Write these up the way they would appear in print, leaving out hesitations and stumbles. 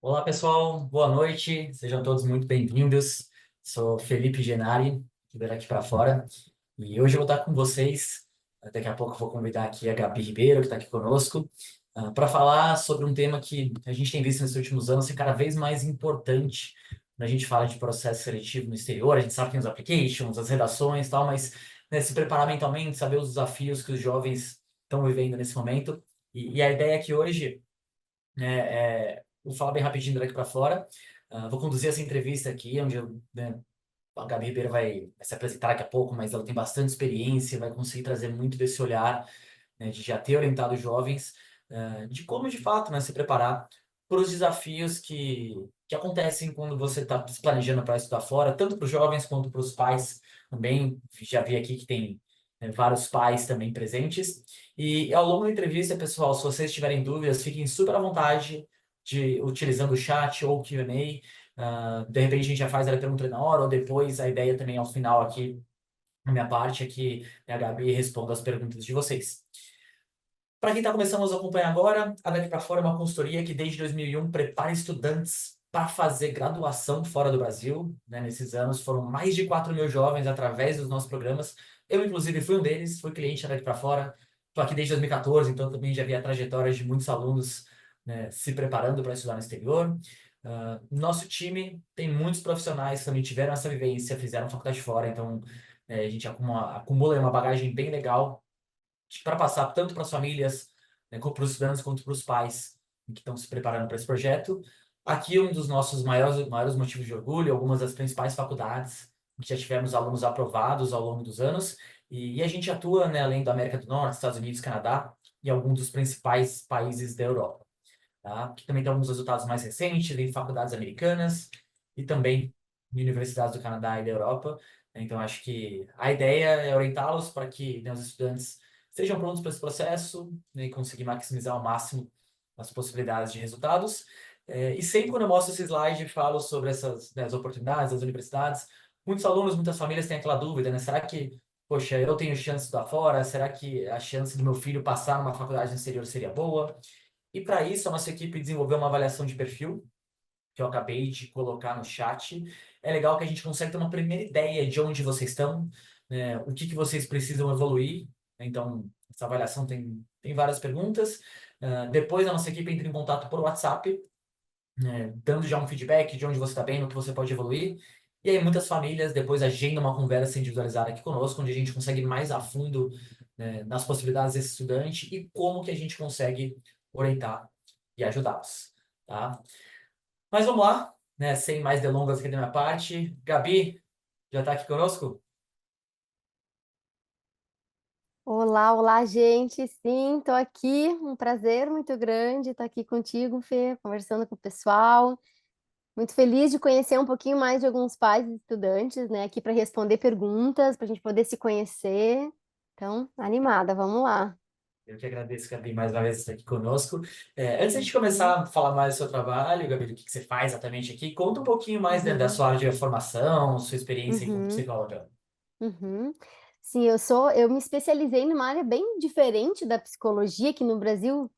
Olá, pessoal. Boa noite. Sejam todos muito bem-vindos. Sou Felipe Genari, aqui Daqui para Fora. E hoje eu vou estar com vocês. Daqui a pouco eu vou convidar aqui a Gabi Ribeiro, que está aqui conosco, para falar sobre um tema que a gente tem visto nesses últimos anos ser cada vez mais importante quando a gente fala de processo seletivo no exterior. A gente sabe que tem os applications, as redações e tal, mas né, se preparar mentalmente, saber os desafios que os jovens estão vivendo nesse momento. E a ideia aqui hoje vou falar bem rapidinho daqui para fora. Vou conduzir essa entrevista aqui, onde a Gabi Ribeiro vai se apresentar daqui a pouco, mas ela tem bastante experiência, vai conseguir trazer muito desse olhar, né, de já ter orientado jovens, de como de fato, né, se preparar para os desafios que acontecem quando você está se planejando para estudar fora, tanto para os jovens quanto para os pais também. Já vi aqui que tem vários pais também presentes. E ao longo da entrevista, pessoal, se vocês tiverem dúvidas, fiquem super à vontade de utilizando o chat ou o Q&A. De repente a gente já faz a pergunta na hora ou depois. A ideia também ao final aqui, na minha parte, é que a Gabi responda as perguntas de vocês. Para quem está começando a nos acompanhar agora, a Daqui para Fora é uma consultoria que desde 2001 prepara estudantes para fazer graduação fora do Brasil. Né? Nesses anos foram mais de 4 mil jovens através dos nossos programas. Eu, inclusive, fui um deles, fui cliente da Daqui para Fora. Estou aqui desde 2014, então também já vi a trajetória de muitos alunos, né, se preparando para estudar no exterior. Nosso time tem muitos profissionais que também tiveram essa vivência, fizeram faculdade fora, então a gente acumula uma bagagem bem legal para passar tanto para as famílias, né, como para os estudantes, quanto para os pais que estão se preparando para esse projeto. Aqui um dos nossos maiores motivos de orgulho, algumas das principais faculdades que já tivemos alunos aprovados ao longo dos anos, e a gente atua, né, além da América do Norte, Estados Unidos, Canadá e alguns dos principais países da Europa. Tá? Aqui também tem alguns resultados mais recentes em faculdades americanas e também em universidades do Canadá e da Europa. Então, acho que a ideia é orientá-los para que, né, os estudantes estejam prontos para esse processo, né, e conseguir maximizar ao máximo as possibilidades de resultados. E sempre quando eu mostro esse slide e falo sobre essas, né, as oportunidades das universidades, muitos alunos, muitas famílias têm aquela dúvida, né? Será que, poxa, eu tenho chance de estudar fora? Será que a chance do meu filho passar numa faculdade no exterior seria boa? E para isso, a nossa equipe desenvolveu uma avaliação de perfil, que eu acabei de colocar no chat. É legal que a gente consegue ter uma primeira ideia de onde vocês estão, né, o que vocês precisam evoluir. Então, essa avaliação tem várias perguntas. Depois, a nossa equipe entra em contato por WhatsApp, né, dando já um feedback de onde você está bem, no que você pode evoluir. E aí, muitas famílias depois agendam uma conversa individualizada aqui conosco, onde a gente consegue ir mais a fundo, né, nas possibilidades desse estudante e como que a gente consegue orientar e ajudá-los, tá? Mas vamos lá, né? Sem mais delongas aqui da minha parte. Gabi, já está aqui conosco? Olá, olá, gente. Sim, estou aqui. Um prazer muito grande estar aqui contigo, Fê, conversando com o pessoal. Muito feliz de conhecer um pouquinho mais de alguns pais e estudantes, né, aqui para responder perguntas, para a gente poder se conhecer. Então, animada, vamos lá. Eu que agradeço, Gabi, mais uma vez estar aqui conosco. Antes de Uhum, começar a falar mais do seu trabalho, Gabi, do que você faz exatamente aqui, conta um pouquinho mais da uhum, sua área de formação, sua experiência aí como uhum, psicóloga. uhum. Sim, eu me especializei numa área bem diferente da psicologia, que no Brasil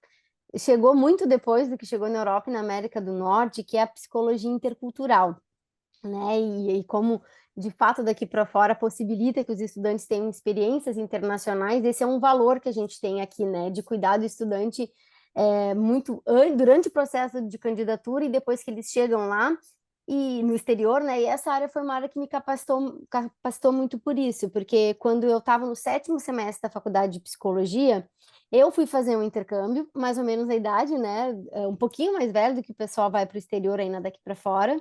chegou muito depois do que chegou na Europa e na América do Norte, que é a psicologia intercultural. Né? E como de fato daqui para fora possibilita que os estudantes tenham experiências internacionais, esse é um valor que a gente tem aqui, né? De cuidar do estudante durante o processo de candidatura e depois que eles chegam lá e no exterior, né? E essa área foi uma área que me capacitou muito por isso, porque quando eu estava no sétimo semestre da faculdade de psicologia, eu fui fazer um intercâmbio, mais ou menos a idade, né? Um pouquinho mais velho do que o pessoal vai para o exterior ainda daqui para fora.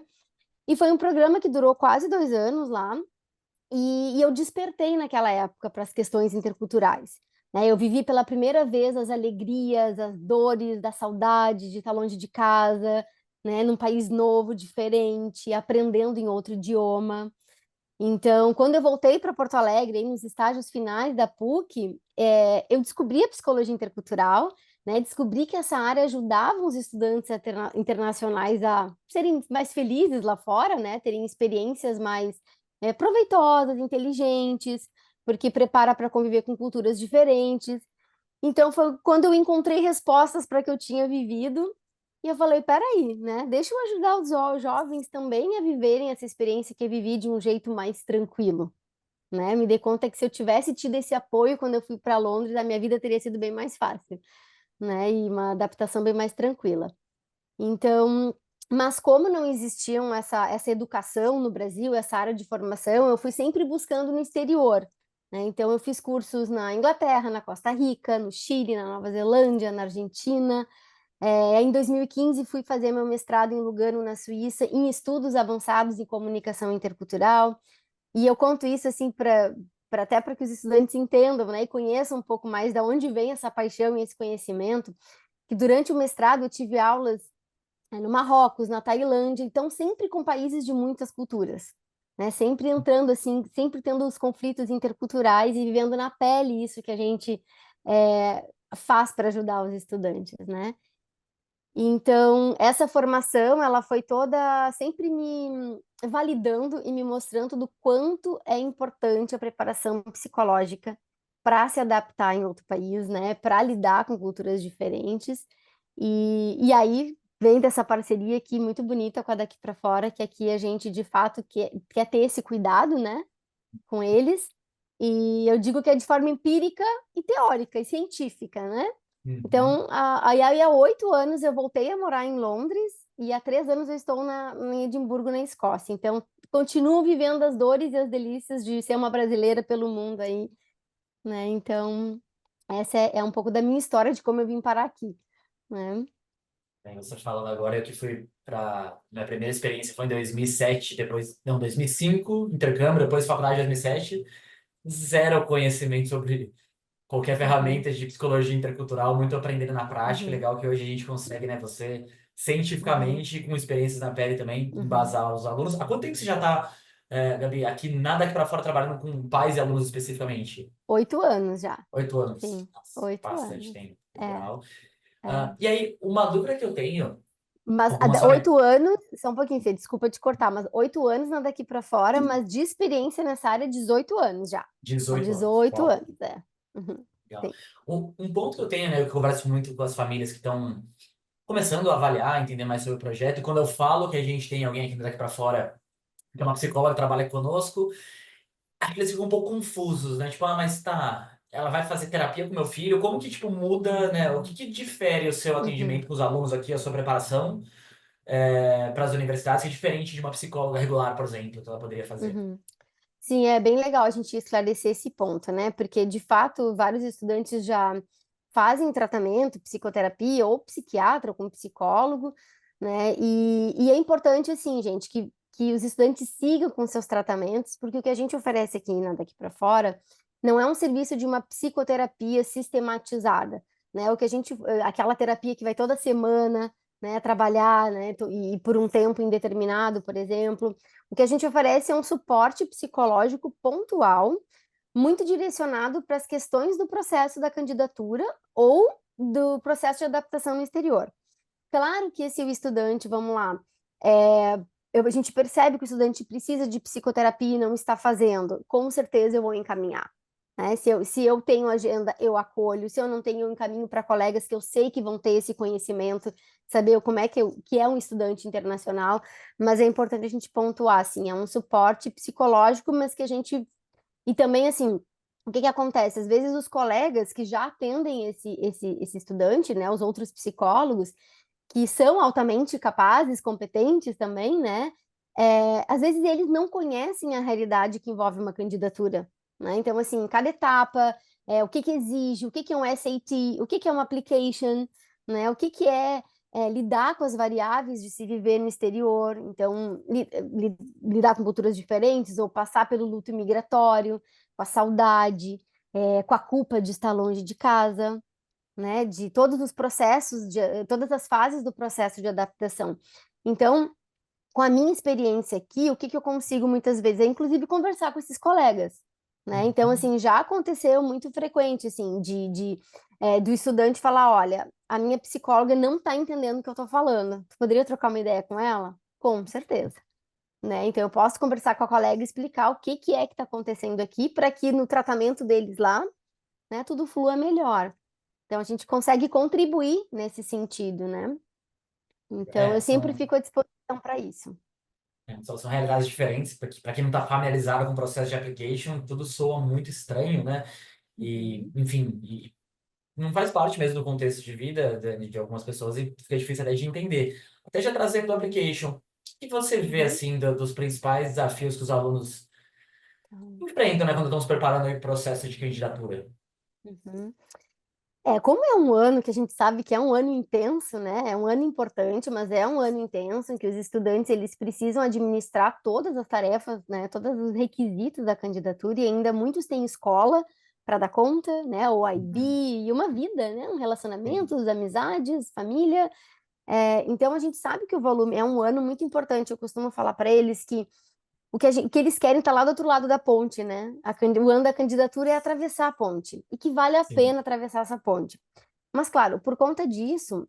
E foi um programa que durou quase 2 anos lá, e eu despertei naquela época para as questões interculturais. Né? Eu vivi pela primeira vez as alegrias, as dores, da saudade de estar longe de casa, né? Num país novo, diferente, aprendendo em outro idioma. Então, quando eu voltei para Porto Alegre, aí nos estágios finais da PUC, eu descobri a psicologia intercultural, né? Descobri que essa área ajudava os estudantes internacionais a serem mais felizes lá fora, né? Terem experiências mais proveitosas, inteligentes, porque prepara para conviver com culturas diferentes. Então, foi quando eu encontrei respostas para o que eu tinha vivido E eu falei, peraí, né? Deixa eu ajudar os jovens também a viverem essa experiência que eu vivi de um jeito mais tranquilo, né? Me dei conta que se eu tivesse tido esse apoio quando eu fui para Londres, a minha vida teria sido bem mais fácil, né? E uma adaptação bem mais tranquila. Então, mas como não existiam essa educação no Brasil, essa área de formação, eu fui sempre buscando no exterior, né? Então, eu fiz cursos na Inglaterra, na Costa Rica, no Chile, na Nova Zelândia, na Argentina. Em 2015, fui fazer meu mestrado em Lugano, na Suíça, em estudos avançados em comunicação intercultural. E eu conto isso assim para até para que os estudantes entendam, né, e conheçam um pouco mais de onde vem essa paixão e esse conhecimento, que durante o mestrado eu tive aulas no Marrocos, na Tailândia, então sempre com países de muitas culturas, né? Sempre entrando assim, sempre tendo os conflitos interculturais e vivendo na pele isso que a gente faz para ajudar os estudantes, né? Então, essa formação, ela foi toda sempre me validando e me mostrando do quanto é importante a preparação psicológica para se adaptar em outro país, né? Para lidar com culturas diferentes. E aí vem dessa parceria aqui muito bonita com a Daqui para Fora, que aqui a gente de fato quer ter esse cuidado, né? Com eles. E eu digo que é de forma empírica e teórica e científica, né? Uhum. Então, aí há 8 anos eu voltei a morar em Londres e há 3 anos eu estou em Edimburgo, na Escócia. Então, continuo vivendo as dores e as delícias de ser uma brasileira pelo mundo aí, né? Então, essa é um pouco da minha história de como eu vim parar aqui, né? Bem, você falando agora, eu que fui para minha primeira experiência foi em 2007, depois, não, 2005, intercâmbio, depois faculdade em 2007, zero conhecimento sobre qualquer Uhum, ferramenta de psicologia intercultural, muito aprendendo na prática. uhum, Legal que hoje a gente consegue, né, você uhum, cientificamente, com experiências na pele também, uhum. embasar os alunos. Há quanto tempo você já está, Gabi, aqui nada aqui para fora trabalhando com pais e alunos especificamente? 8 anos já, 8 anos. sim, Nossa, 8 anos. bastante tempo. É, Legal. é. E aí, uma dúvida que eu tenho, Mas algumas 8 anos, só um pouquinho, Fê, desculpa te cortar, mas 8 anos não daqui para fora, mas de experiência nessa área, 18 anos já. São 18 anos. 18 Uau. anos, é. Uhum, Legal. sim. Um ponto que eu tenho, né, eu converso muito com as famílias que estão começando a avaliar, entender mais sobre o projeto, e quando eu falo que a gente tem alguém aqui daqui para fora, que é uma psicóloga que trabalha conosco, eles ficam um pouco confusos, né? Tipo, mas tá, ela vai fazer terapia com meu filho, como que, tipo, muda, né? O que que difere o seu Uhum, atendimento com os alunos aqui, a sua preparação para as universidades, que é diferente de uma psicóloga regular, por exemplo, que ela poderia fazer? uhum. Sim, é bem legal a gente esclarecer esse ponto, né? Porque, de fato, vários estudantes já fazem tratamento, psicoterapia, ou psiquiatra, ou com psicólogo, né? E é importante, assim, gente, que os estudantes sigam com seus tratamentos, porque o que a gente oferece aqui na Daqui para Fora não é um serviço de uma psicoterapia sistematizada, né? O que a gente, aquela terapia que vai toda semana, né, trabalhar, né, e por um tempo indeterminado, por exemplo. O que a gente oferece é um suporte psicológico pontual, muito direcionado para as questões do processo da candidatura ou do processo de adaptação no exterior. Claro que se o estudante, vamos lá, é, a gente percebe que o estudante precisa de psicoterapia e não está fazendo, com certeza eu vou encaminhar. Né? Se eu tenho agenda, eu acolho. Se eu não tenho, eu encaminho para colegas que eu sei que vão ter esse conhecimento, saber como é que é um estudante internacional. Mas é importante a gente pontuar, assim, é um suporte psicológico, mas que a gente... E também, assim, o que que acontece? Às vezes os colegas que já atendem esse estudante, né, os outros psicólogos, que são altamente capazes, competentes também, né? Às vezes eles não conhecem a realidade que envolve uma candidatura, né? Então, assim, cada etapa, o que que exige, o que que é um SAT, o que que é uma application, né? O que que lidar com as variáveis de se viver no exterior, então, lidar com culturas diferentes, ou passar pelo luto migratório, com a saudade, com a culpa de estar longe de casa, né, de todos os processos, todas as fases do processo de adaptação. Então, com a minha experiência aqui, o que que eu consigo muitas vezes é, inclusive, conversar com esses colegas, né? Então, Uhum. assim, já aconteceu muito frequente, assim, do estudante falar, olha, a minha psicóloga não está entendendo o que eu estou falando. Tu poderia trocar uma ideia com ela? Com certeza. Né? Então, eu posso conversar com a colega e explicar o que que é que está acontecendo aqui para que no tratamento deles lá, né, tudo flua melhor. Então, a gente consegue contribuir nesse sentido, né? Então, É, eu sempre são, fico à disposição para isso. são realidades diferentes, porque para quem não está familiarizado com o processo de application, tudo soa muito estranho, né? E, Uhum. enfim, não faz parte mesmo do contexto de vida de algumas pessoas e fica difícil até de entender. Até já trazendo o application, o que você vê, Uhum. assim, dos principais desafios que os alunos Então, enfrentam, né, quando estão se preparando aí para o processo de candidatura? uhum. Como é um ano que a gente sabe que é um ano intenso, né? É um ano importante, mas é um ano intenso em que os estudantes eles precisam administrar todas as tarefas, né? Todos os requisitos da candidatura e ainda muitos têm escola para dar conta, né? O IB Uhum. e uma vida, né? Um Sim, relacionamento, amizades, família. Então a gente sabe que o volume é um ano muito importante. Eu costumo falar para eles que que eles querem estar lá do outro lado da ponte, né? O ano da candidatura é atravessar a ponte e que vale a sim, pena atravessar essa ponte. Mas, claro, por conta disso,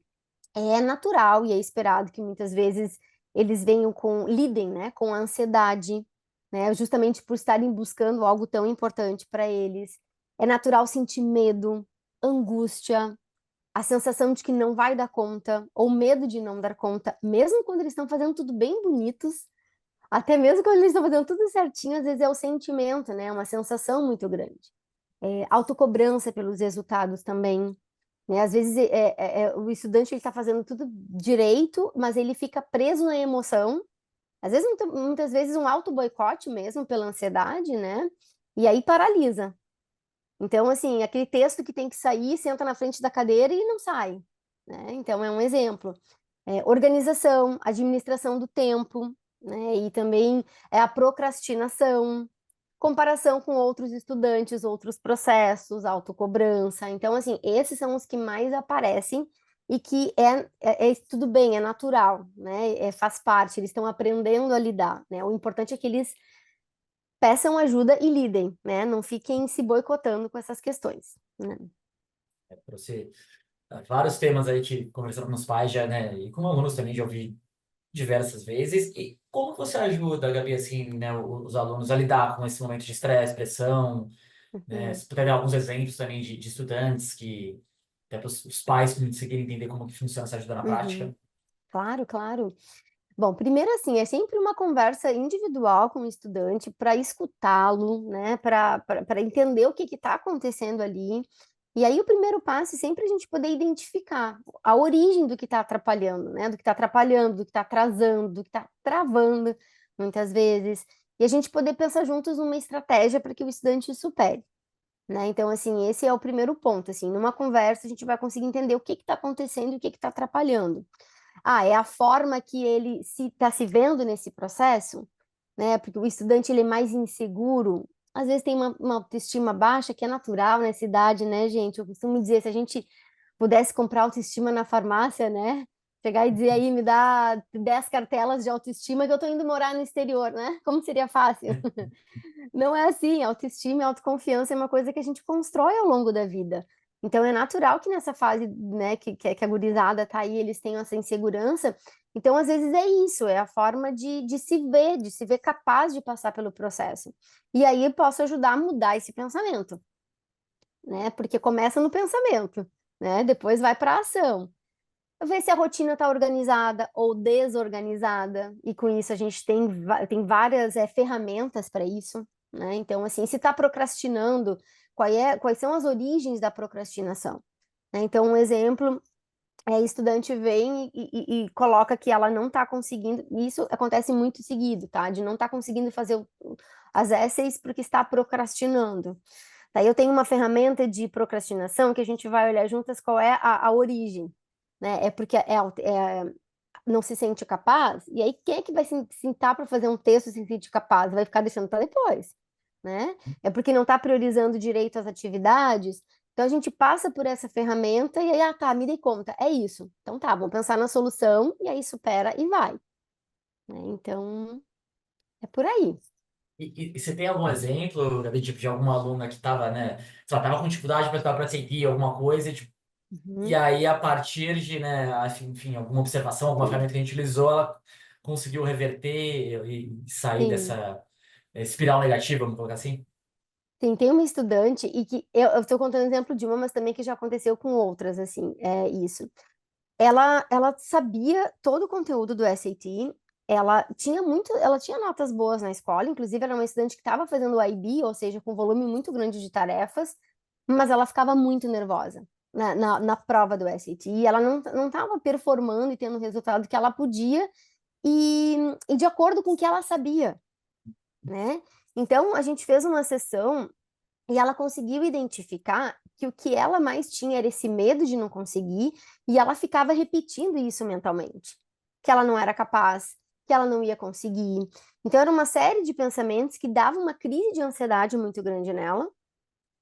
é natural e é esperado que muitas vezes eles lidem, né, com a ansiedade, né, justamente por estarem buscando algo tão importante para eles. É natural sentir medo, angústia, a sensação de que não vai dar conta, ou medo de não dar conta, mesmo quando eles estão fazendo tudo bem bonitos, até mesmo quando eles estão fazendo tudo certinho, às vezes é o sentimento, né, uma sensação muito grande. Autocobrança pelos resultados também, né? Às vezes o estudante ele está fazendo tudo direito, mas ele fica preso na emoção. Às vezes, muitas vezes, um auto-boicote mesmo pela ansiedade, né? E aí paralisa. Então, assim, aquele texto que tem que sair, senta na frente da cadeira e não sai, né? Então, é um exemplo. Organização, administração do tempo, né? E também a procrastinação, comparação com outros estudantes, outros processos, autocobrança. Então, assim, esses são os que mais aparecem e que tudo bem, é natural, né? Faz parte, eles estão aprendendo a lidar, né? O importante é que eles peçam ajuda e lidem, né? Não fiquem se boicotando com essas questões, né? para você, vários temas aí que conversando com os pais já, né, e com alunos também já ouvi diversas vezes. E como você ajuda, Gabi, assim, né, os alunos a lidar com esse momento de estresse, pressão, né? Uhum, Se puder dar alguns exemplos também de estudantes que, até para os pais conseguirem entender como que funciona essa ajuda na uhum. prática. Claro, claro. Bom, primeiro assim, é sempre uma conversa individual com o estudante para escutá-lo, né? Para entender o que está acontecendo ali. E aí o primeiro passo é sempre a gente poder identificar a origem do que está atrapalhando, né? Do que está atrapalhando, do que está atrasando, do que está travando, muitas vezes. E a gente poder pensar juntos numa estratégia para que o estudante supere, né? Então, assim, esse é o primeiro ponto, assim, numa conversa a gente vai conseguir entender o que está acontecendo e o que está atrapalhando. É a forma que ele se vendo nesse processo, né? Porque o estudante ele é mais inseguro, às vezes tem uma autoestima baixa, que é natural nessa idade, né, gente? Eu costumo dizer, se a gente pudesse comprar autoestima na farmácia, né? Chegar e dizer aí, me dá 10 cartelas de autoestima que eu tô indo morar no exterior, né? Como seria fácil? Não é assim, autoestima e autoconfiança é uma coisa que a gente constrói ao longo da vida. Então é natural que nessa fase, né, que a gurizada tá aí, eles tenham essa insegurança. Então, às vezes, é isso, é a forma de se ver capaz de passar pelo processo. E aí eu posso ajudar a mudar esse pensamento, né? Porque começa no pensamento, né? Depois vai para a ação. Ver se a rotina está organizada ou desorganizada, e com isso a gente tem várias ferramentas para isso, né? Então, assim, se está procrastinando, quais são as origens da procrastinação? Né? Então, um exemplo estudante vem e coloca que ela não está conseguindo, e isso acontece muito seguido, tá? De não estar conseguindo fazer as essays porque está procrastinando. Daí eu tenho uma ferramenta de procrastinação que a gente vai olhar juntas qual é a origem, né? É porque não se sente capaz, e aí quem é que vai se sentar para fazer um texto se sentir capaz? Vai ficar deixando para depois, né? É porque não está priorizando direito as atividades. Então a gente passa por essa ferramenta e aí, tá, me dei conta, é isso. Então tá, vamos pensar na solução e aí supera e vai, né? Então é por aí. E você tem algum exemplo, Gabi, tipo, de alguma aluna que estava, né, sei lá, tava com dificuldade para seguir alguma coisa, tipo, e Uhum. aí a partir de, né, enfim, alguma observação, alguma ferramenta que a gente utilizou, ela conseguiu reverter e sair Sim. dessa espiral negativa, vamos colocar assim? Sim, tem uma estudante e que eu estou contando exemplo de uma, mas também que já aconteceu com outras, assim, é isso. ela sabia todo o conteúdo do SAT, ela tinha notas boas na escola, inclusive era uma estudante que estava fazendo o IB, ou seja, com um volume muito grande de tarefas, mas ela ficava muito nervosa na prova do SAT, e ela não estava performando e tendo o resultado que ela podia, e de acordo com o que ela sabia, né? Então, a gente fez uma sessão e ela conseguiu identificar que o que ela mais tinha era esse medo de não conseguir, e ela ficava repetindo isso mentalmente, que ela não era capaz, que ela não ia conseguir. Então, era uma série de pensamentos que davam uma crise de ansiedade muito grande nela.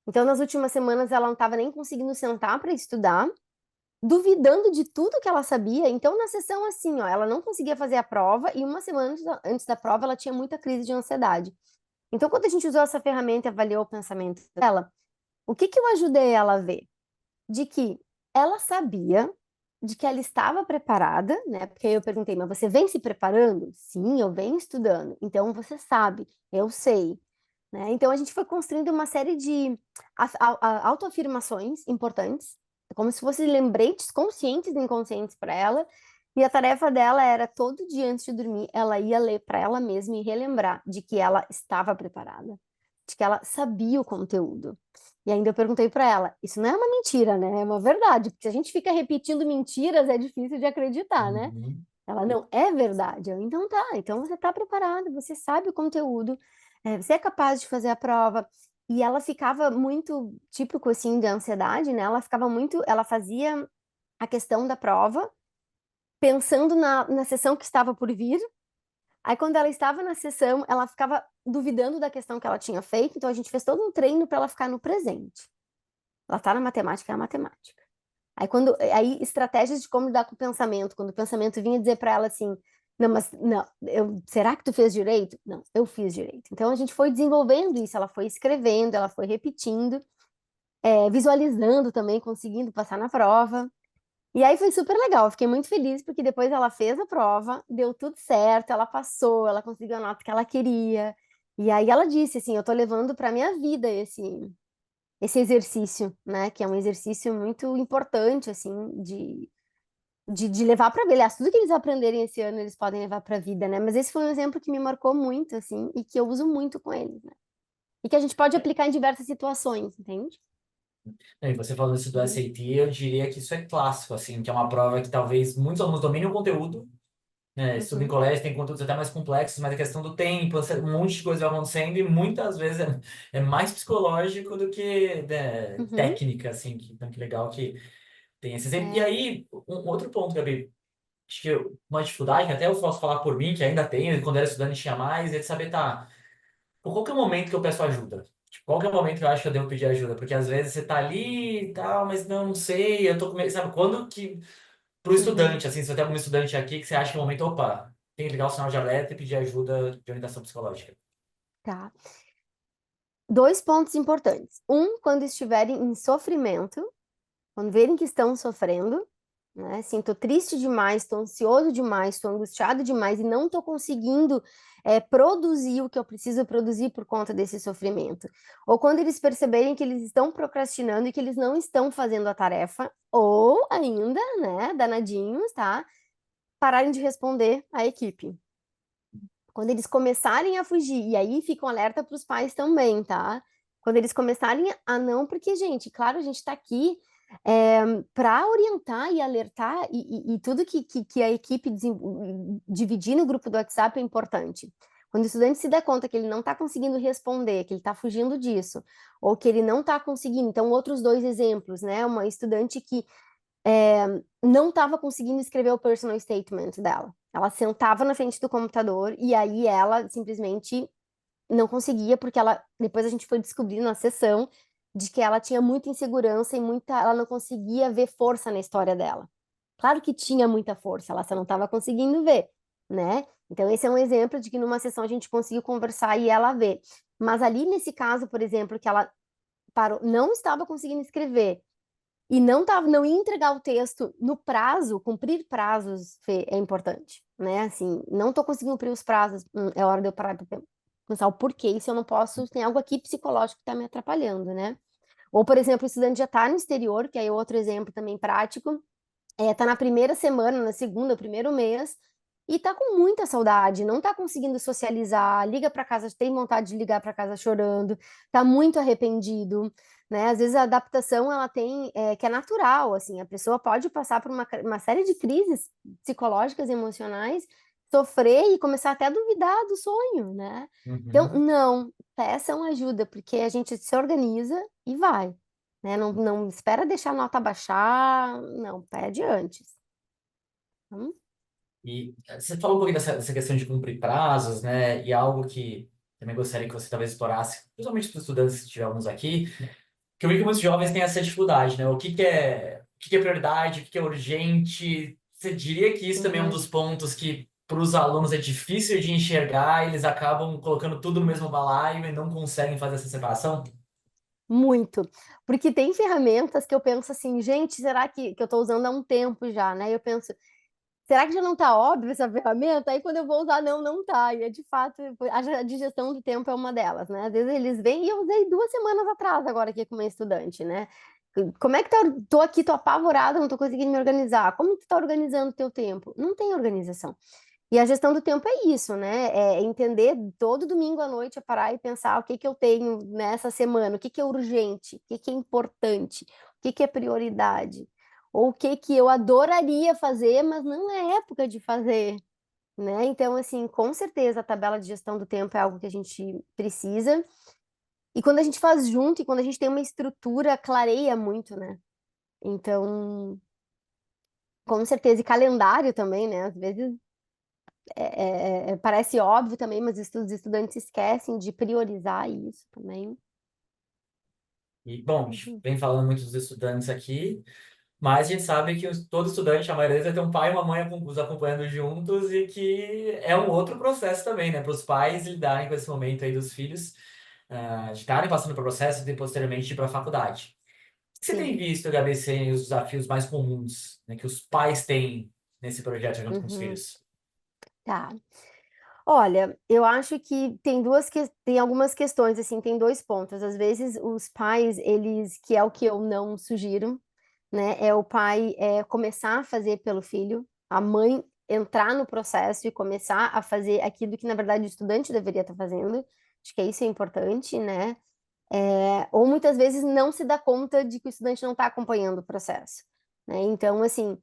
Então, nas últimas semanas, ela não estava nem conseguindo sentar para estudar, duvidando de tudo que ela sabia. Então, na sessão, assim, ó, ela não conseguia fazer a prova, e uma semana antes da prova, ela tinha muita crise de ansiedade. Então, quando a gente usou essa ferramenta e avaliou o pensamento dela, o que que eu ajudei ela a ver? De que ela sabia de que ela estava preparada, né? Porque aí eu perguntei, mas você vem se preparando? Sim, eu venho estudando. Então você sabe, eu sei, né? Então a gente foi construindo uma série de autoafirmações importantes, como se fossem lembretes conscientes e inconscientes para ela. E a tarefa dela era todo dia antes de dormir, ela ia ler para ela mesma e relembrar de que ela estava preparada, de que ela sabia o conteúdo. E ainda eu perguntei para ela, isso não é uma mentira, né? É uma verdade, porque se a gente fica repetindo mentiras, é difícil de acreditar, né? Uhum. Ela, não, é verdade. Eu, então tá, então você está preparada, você sabe o conteúdo, você é capaz de fazer a prova. E ela ficava muito, típico assim, de ansiedade, né? Ela ficava muito, ela fazia a questão da prova, pensando na sessão que estava por vir. Aí, quando ela estava na sessão, ela ficava duvidando da questão que ela tinha feito, então a gente fez todo um treino para ela ficar no presente. Ela tá na matemática, é a matemática. Aí estratégias de como lidar com o pensamento, quando o pensamento vinha dizer para ela assim, não, mas não, será que tu fez direito? Não, eu fiz direito. Então a gente foi desenvolvendo isso, ela foi escrevendo, ela foi repetindo, visualizando também, conseguindo passar na prova. E aí foi super legal, eu fiquei muito feliz porque depois ela fez a prova, deu tudo certo, ela passou, ela conseguiu a nota que ela queria. E aí ela disse assim, eu tô levando para minha vida esse exercício, né? Que é um exercício muito importante, assim, de levar para a vida. Aliás, tudo que eles aprenderem esse ano, eles podem levar para a vida, né? Mas esse foi um exemplo que me marcou muito, assim, e que eu uso muito com eles, né? E que a gente pode aplicar em diversas situações, entende? E você falou isso do SAT, eu diria que isso é clássico, assim, que é uma prova que talvez muitos alunos dominem o conteúdo, né? Estudo em Uhum, colégio, tem conteúdos até mais complexos, mas a questão do tempo, um monte de coisa vai acontecendo e muitas vezes é mais psicológico do que, né, uhum, técnica, assim, então que legal que tem esse exemplo. E é, aí, um outro ponto, Gabi, acho que uma dificuldade, que até eu posso falar por mim, que ainda tenho, quando era estudante tinha mais, é de saber, tá, qual que é o momento que eu peço ajuda? Tipo, qual que é o momento que eu acho que eu devo pedir ajuda? Porque às vezes você tá ali e tal, mas não sei, eu tô com medo, sabe? Quando que, pro uhum, estudante, assim, se você tem algum estudante aqui que você acha que é o momento, opa, tem que ligar o sinal de alerta e pedir ajuda de orientação psicológica. tá. Dois pontos importantes. Um, quando estiverem em sofrimento, quando verem que estão sofrendo, né? Assim, tô triste demais, tô ansioso demais, tô angustiado demais e não tô conseguindo produzir o que eu preciso produzir por conta desse sofrimento. Ou quando eles perceberem que eles estão procrastinando e que eles não estão fazendo a tarefa, ou ainda, né, danadinhos, tá? Pararem de responder à equipe. Quando eles começarem a fugir, e aí fica um alerta para os pais também, tá? Quando eles começarem a não, porque, gente, claro, a gente está aqui para orientar e alertar, e tudo que a equipe dividir no grupo do WhatsApp é importante. Quando o estudante se der conta que ele não está conseguindo responder, que ele está fugindo disso, ou que ele não está conseguindo, então, outros dois exemplos, né? Uma estudante que não estava conseguindo escrever o personal statement dela. Ela sentava na frente do computador e aí ela simplesmente não conseguia, porque depois a gente foi descobrir na sessão de que ela tinha muita insegurança e ela não conseguia ver força na história dela. Claro que tinha muita força, ela só não estava conseguindo ver, né? Então esse é um exemplo de que numa sessão a gente conseguiu conversar e ela vê. Mas ali nesse caso, por exemplo, que ela parou, não estava conseguindo escrever e não ia entregar o texto no prazo, cumprir prazos, Fê, é importante, né? Assim, não estou conseguindo cumprir os prazos, é hora de eu parar para pensar o porquê, e se eu não posso, tem algo aqui psicológico que está me atrapalhando, né? Ou, por exemplo, o estudante já está no exterior, que aí é outro exemplo também prático, tá na primeira semana, na segunda, primeiro mês, e tá com muita saudade, não tá conseguindo socializar, liga para casa, tem vontade de ligar para casa chorando, tá muito arrependido, né? Às vezes a adaptação ela tem que é natural, assim, a pessoa pode passar por uma série de crises psicológicas e emocionais, sofrer e começar até a duvidar do sonho, né? Então, Uhum. não, peçam ajuda, porque a gente se organiza e vai, né? Não, não espera deixar a nota baixar, não, pede antes. Hum? E você falou um pouquinho dessa questão de cumprir prazos, né? E algo que também gostaria que você talvez explorasse, principalmente para os estudantes que tivemos aqui, que eu vi que muitos jovens têm essa dificuldade, né? O que é prioridade, o que é urgente. Você diria que isso também é um Uhum. dos pontos que para os alunos é difícil de enxergar, eles acabam colocando tudo no mesmo balaio e não conseguem fazer essa separação? Muito. Porque tem ferramentas que eu penso assim, gente, será que eu estou usando há um tempo já, né? Eu penso, será que já não está óbvio essa ferramenta? Aí quando eu vou usar, não, não tá. E é de fato, a digestão do tempo é uma delas, né? Às vezes eles vêm e eu usei 2 semanas atrás agora aqui com uma estudante, né? Como é que tá? Tô aqui, tô apavorada, não tô conseguindo me organizar. Como que tu tá organizando o teu tempo? Não tem organização. E a gestão do tempo é isso, né? É entender todo domingo à noite, é parar e pensar o que que eu tenho nessa semana, o que que é urgente, o que que é importante, o que que é prioridade, ou o que que eu adoraria fazer, mas não é época de fazer, né? Então, assim, com certeza a tabela de gestão do tempo é algo que a gente precisa. E quando a gente faz junto e quando a gente tem uma estrutura, clareia muito, né? Então, com certeza, e calendário também, né? Às vezes parece óbvio também, mas os estudantes esquecem de priorizar isso também. E, bom, a gente Uhum. vem falando muito dos estudantes aqui, mas a gente sabe que todo estudante, a maioria deles vai ter um pai e uma mãe os acompanhando juntos e que é um outro processo também, né? Para os pais lidarem com esse momento aí dos filhos, de estarem passando pelo processo e posteriormente ir para a faculdade. O que você tem Sim. visto, Gabi, serem os desafios mais comuns, né, que os pais têm nesse projeto junto com os Uhum. filhos? Tá. Olha, eu acho que tem algumas questões assim, tem dois pontos. Às vezes os pais, eles, que é o que eu não sugiro, né, é o pai começar a fazer pelo filho, a mãe entrar no processo e começar a fazer aquilo que na verdade o estudante deveria estar fazendo. Acho que isso é importante, né? Ou muitas vezes não se dá conta de que o estudante não está acompanhando o processo, né? Então, assim,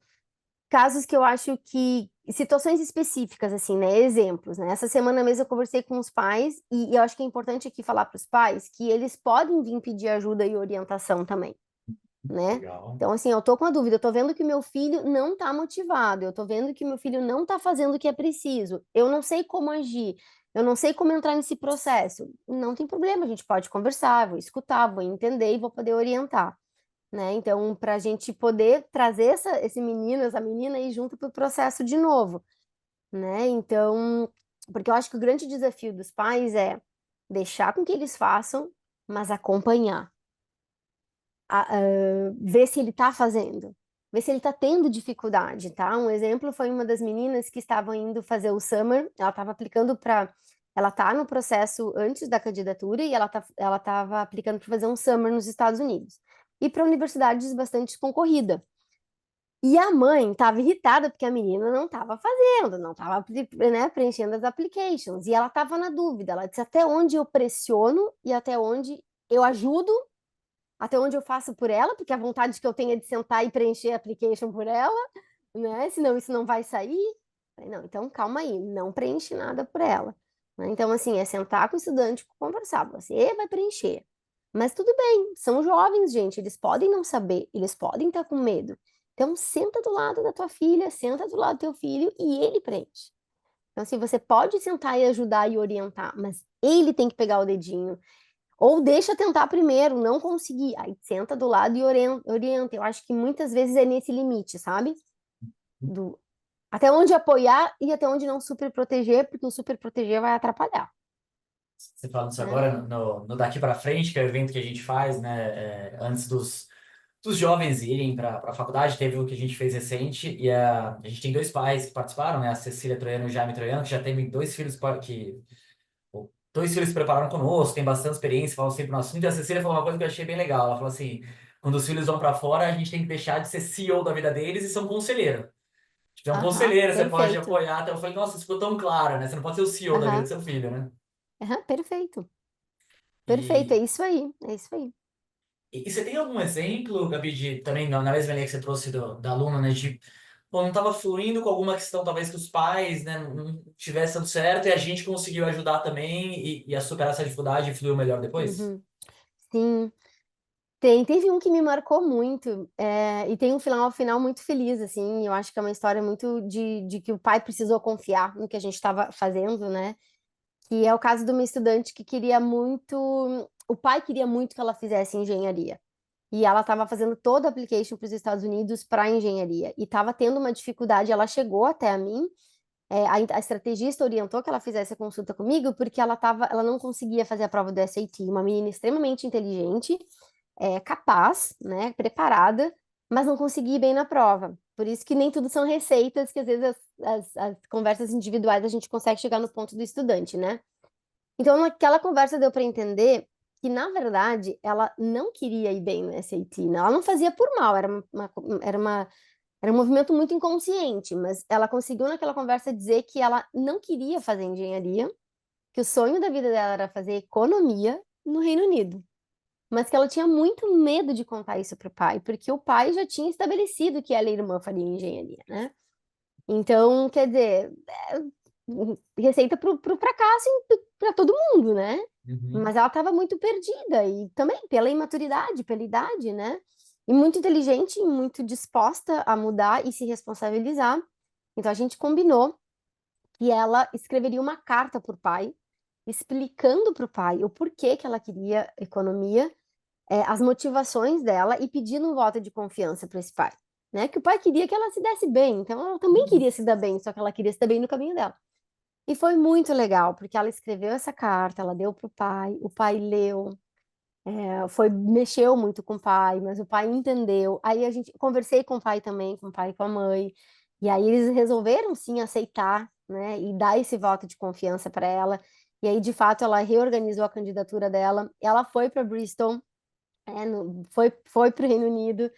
casos que eu acho que situações específicas, assim, né? Exemplos, né? Essa semana mesmo eu conversei com os pais e eu acho que é importante aqui falar para os pais que eles podem vir pedir ajuda e orientação também, né? Legal. Então, assim, eu tô com a dúvida, eu tô vendo que meu filho não tá motivado, eu tô vendo que meu filho não tá fazendo o que é preciso, eu não sei como agir, eu não sei como entrar nesse processo. Não tem problema, a gente pode conversar, vou escutar, vou entender e vou poder orientar, né? Então, para a gente poder trazer esse menino, essa menina aí junto para o processo de novo, né? Então, porque eu acho que o grande desafio dos pais é deixar com que eles façam, mas acompanhar ver se ele está fazendo, ver se ele está tendo dificuldade, tá? Um exemplo foi uma das meninas que estavam indo fazer o summer, ela estava aplicando para, ela está no processo antes da candidatura e ela estava aplicando para fazer um summer nos Estados Unidos e para universidades bastante concorrida. E a mãe estava irritada porque a menina não estava fazendo, não estava, né, preenchendo as applications. E ela estava na dúvida. Ela disse até onde eu pressiono e até onde eu ajudo, até onde eu faço por ela, porque a vontade que eu tenho é de sentar e preencher a application por ela, né? Senão isso não vai sair. Falei, não, então calma aí, não preenche nada por ela. Né? Então, assim, é sentar com o estudante e conversar. Você vai preencher. Mas tudo bem, são jovens, gente, eles podem não saber, eles podem estar com medo. Então, senta do lado da tua filha, senta do lado do teu filho e ele preenche. Então, assim, você pode sentar e ajudar e orientar, mas ele tem que pegar o dedinho, ou deixa tentar primeiro, não conseguir. Aí senta do lado e orienta. Eu acho que muitas vezes é nesse limite, sabe? Do até onde apoiar e até onde não super proteger, porque o super proteger vai atrapalhar, Você falando isso né? agora no Daqui para Frente, que é o evento que a gente faz, né, antes dos jovens irem para a faculdade, teve o que a gente fez recente, e a gente tem dois pais que participaram, né, a Cecília Troiano e o Jaime Troiano, que já teve dois filhos se prepararam conosco, tem bastante experiência, falam sempre no assunto, e a Cecília falou uma coisa que eu achei bem legal, ela falou assim, quando os filhos vão para fora, a gente tem que deixar de ser CEO da vida deles e ser um conselheiro. Tipo, é um Aham, conselheiro, você pode perfeito. apoiar. Então eu falei, nossa, isso ficou tão claro, né? Você não pode ser o CEO da vida do Aham, seu filho, né? aham, perfeito. Perfeito, é E, isso aí, é isso aí. e você tem algum exemplo, Gabi, de, também na mesma linha que você trouxe da aluna, né? De, pô, não estava fluindo com alguma questão, talvez que os pais, né, não tivessem dando certo e a gente conseguiu ajudar também e a superar essa dificuldade e fluiu melhor depois? Uhum. Sim, teve um que me marcou muito, e tem um final muito feliz, assim, eu acho que é uma história muito de que o pai precisou confiar no que a gente estava fazendo, né? Que é o caso de uma estudante que queria muito, o pai queria muito que ela fizesse engenharia. E ela estava fazendo todo o application para os Estados Unidos para engenharia. E estava tendo uma dificuldade, ela chegou até a mim, a estrategista orientou que ela fizesse a consulta comigo, porque ela não conseguia fazer a prova do SAT. Uma menina extremamente inteligente, capaz, né, preparada, mas não conseguia ir bem na prova. Por isso que nem tudo são receitas, que às vezes as conversas individuais a gente consegue chegar no ponto do estudante, né? Então, naquela conversa deu para entender que, na verdade, ela não queria ir bem no SAT, né? Ela não fazia por mal, era um movimento muito inconsciente, mas ela conseguiu naquela conversa dizer que ela não queria fazer engenharia, que o sonho da vida dela era fazer economia no Reino Unido, mas que ela tinha muito medo de contar isso para o pai, porque o pai já tinha estabelecido que ela e a irmã fariam engenharia, né? Então, quer dizer, receita pro fracasso para todo mundo, né? Uhum. Mas ela estava muito perdida e também pela imaturidade, pela idade, né? E muito inteligente, e muito disposta a mudar e se responsabilizar. Então a gente combinou que ela escreveria uma carta para o pai, explicando para o pai o porquê que ela queria economia, as motivações dela e pedindo um voto de confiança para esse pai, né? Que o pai queria que ela se desse bem, então ela também queria se dar bem, só que ela queria se dar bem no caminho dela. E foi muito legal, porque ela escreveu essa carta, ela deu para o pai leu, mexeu muito com o pai, mas o pai entendeu. Aí a gente conversei com o pai também, com o pai e com a mãe, e aí eles resolveram sim aceitar, né, e dar esse voto de confiança para ela. E aí, de fato, ela reorganizou a candidatura dela. Ela foi para Bristol, foi para o Reino Unido,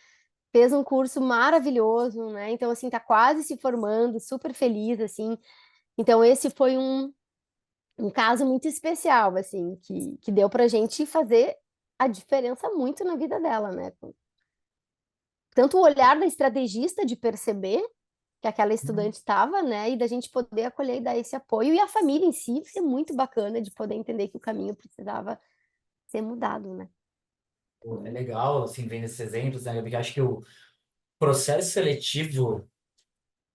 fez um curso maravilhoso, né? Então, assim, tá quase se formando, super feliz, assim. Então, esse foi um caso muito especial, assim, que deu pra gente fazer a diferença muito na vida dela, né? Tanto o olhar da estrategista de perceber que aquela estudante estava, né? E da gente poder acolher e dar esse apoio, e a família em si ser muito bacana de poder entender que o caminho precisava ser mudado, né? Pô, é legal, assim, vendo esses exemplos, né, Gabi? Que eu acho que o processo seletivo,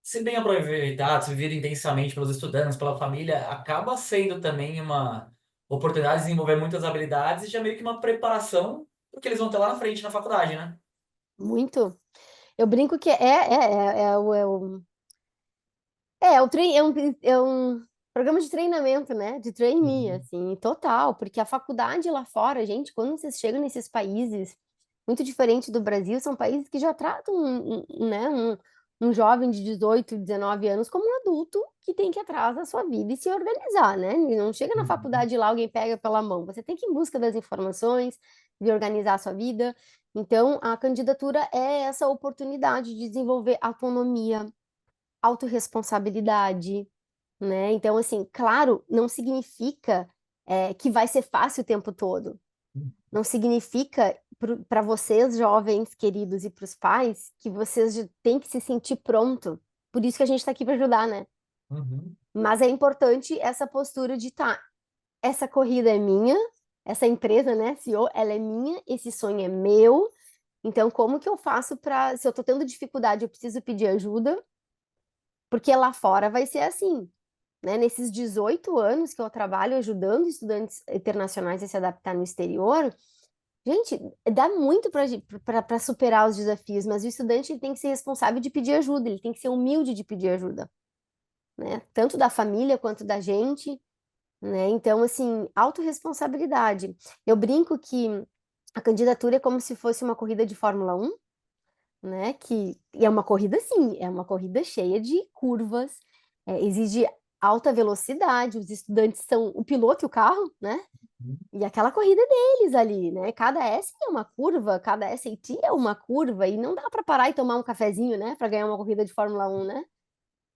se bem aproveitado, se vivido intensamente pelos estudantes, pela família, acaba sendo também uma oportunidade de desenvolver muitas habilidades e já meio que uma preparação porque eles vão ter lá na frente na faculdade, né? Muito. Eu brinco que é um programa de treinamento, né? De trainee, Uhum. assim, total, porque a faculdade lá fora, gente, quando vocês chegam nesses países muito diferente do Brasil, são países que já tratam né, um jovem de 18, 19 anos como um adulto que tem que ir atrás da sua vida e se organizar, né? E não chega na Uhum. faculdade e lá, alguém pega pela mão. Você tem que ir em busca das informações, de organizar a sua vida. Então, a candidatura é essa oportunidade de desenvolver autonomia, autorresponsabilidade, né? Então, assim, claro, não significa que vai ser fácil o tempo todo. Não significa para vocês, jovens queridos, e para os pais, que vocês já têm que se sentir pronto. Por isso que a gente está aqui para ajudar, né? Uhum. Mas é importante essa postura de tá, essa corrida é minha, essa empresa, né, CEO, ela é minha, esse sonho é meu. Então, como que eu faço para, se eu estou tendo dificuldade, eu preciso pedir ajuda, porque lá fora vai ser assim, né? Nesses 18 anos que eu trabalho ajudando estudantes internacionais a se adaptar no exterior, gente, dá muito para superar os desafios, mas o estudante tem que ser responsável de pedir ajuda, ele tem que ser humilde de pedir ajuda, né? Tanto da família quanto da gente, né? Então, assim, autorresponsabilidade. Eu brinco que a candidatura é como se fosse uma corrida de Fórmula 1, né? E é uma corrida, sim, é uma corrida cheia de curvas, exige alta velocidade, os estudantes são o piloto e o carro, né? E aquela corrida deles ali, né? Cada S é uma curva, cada SAT é uma curva, e não dá para parar e tomar um cafezinho, né? Para ganhar uma corrida de Fórmula 1, né?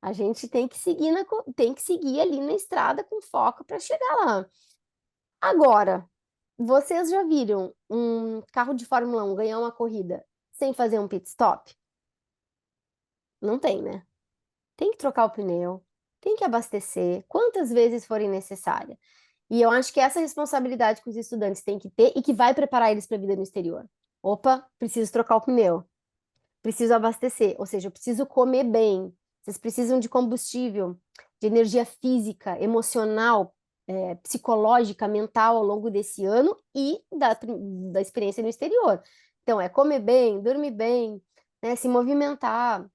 A gente tem que seguir, tem que seguir ali na estrada com foco para chegar lá. Agora, vocês já viram um carro de Fórmula 1 ganhar uma corrida sem fazer um pit stop? Não tem, né? Tem que trocar o pneu, tem que abastecer, quantas vezes forem necessárias. E eu acho que essa responsabilidade que os estudantes têm que ter e que vai preparar eles para a vida no exterior. Opa, preciso trocar o pneu, preciso abastecer, ou seja, eu preciso comer bem. Vocês precisam de combustível, de energia física, emocional, psicológica, mental ao longo desse ano e da experiência no exterior. Então, é comer bem, dormir bem, né, se movimentar.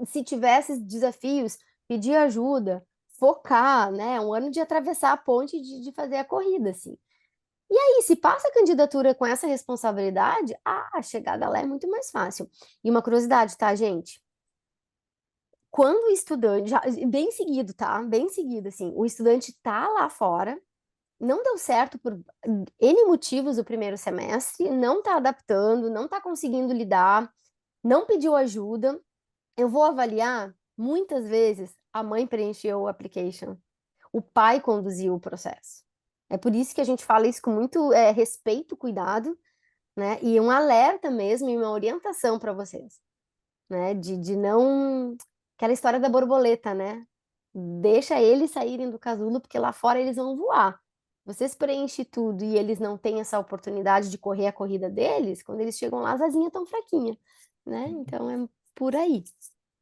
Se tivesse desafios, pedir ajuda, focar, né? Um ano de atravessar a ponte de fazer a corrida, assim. E aí, se passa a candidatura com essa responsabilidade, a chegada lá é muito mais fácil. E uma curiosidade, tá, gente? Quando o estudante, bem seguido, tá? Bem seguido, assim, o estudante tá lá fora, não deu certo por N motivos o primeiro semestre, não tá adaptando, não tá conseguindo lidar, não pediu ajuda. Eu vou avaliar, muitas vezes, a mãe preencheu o application, o pai conduziu o processo. É por isso que a gente fala isso com muito respeito, cuidado, né? E um alerta mesmo e uma orientação para vocês, né? De não. Aquela história da borboleta, né? Deixa eles saírem do casulo, porque lá fora eles vão voar. Vocês preenchem tudo e eles não têm essa oportunidade de correr a corrida deles, quando eles chegam lá, as asinhas estão fraquinhas, né? Então é por aí.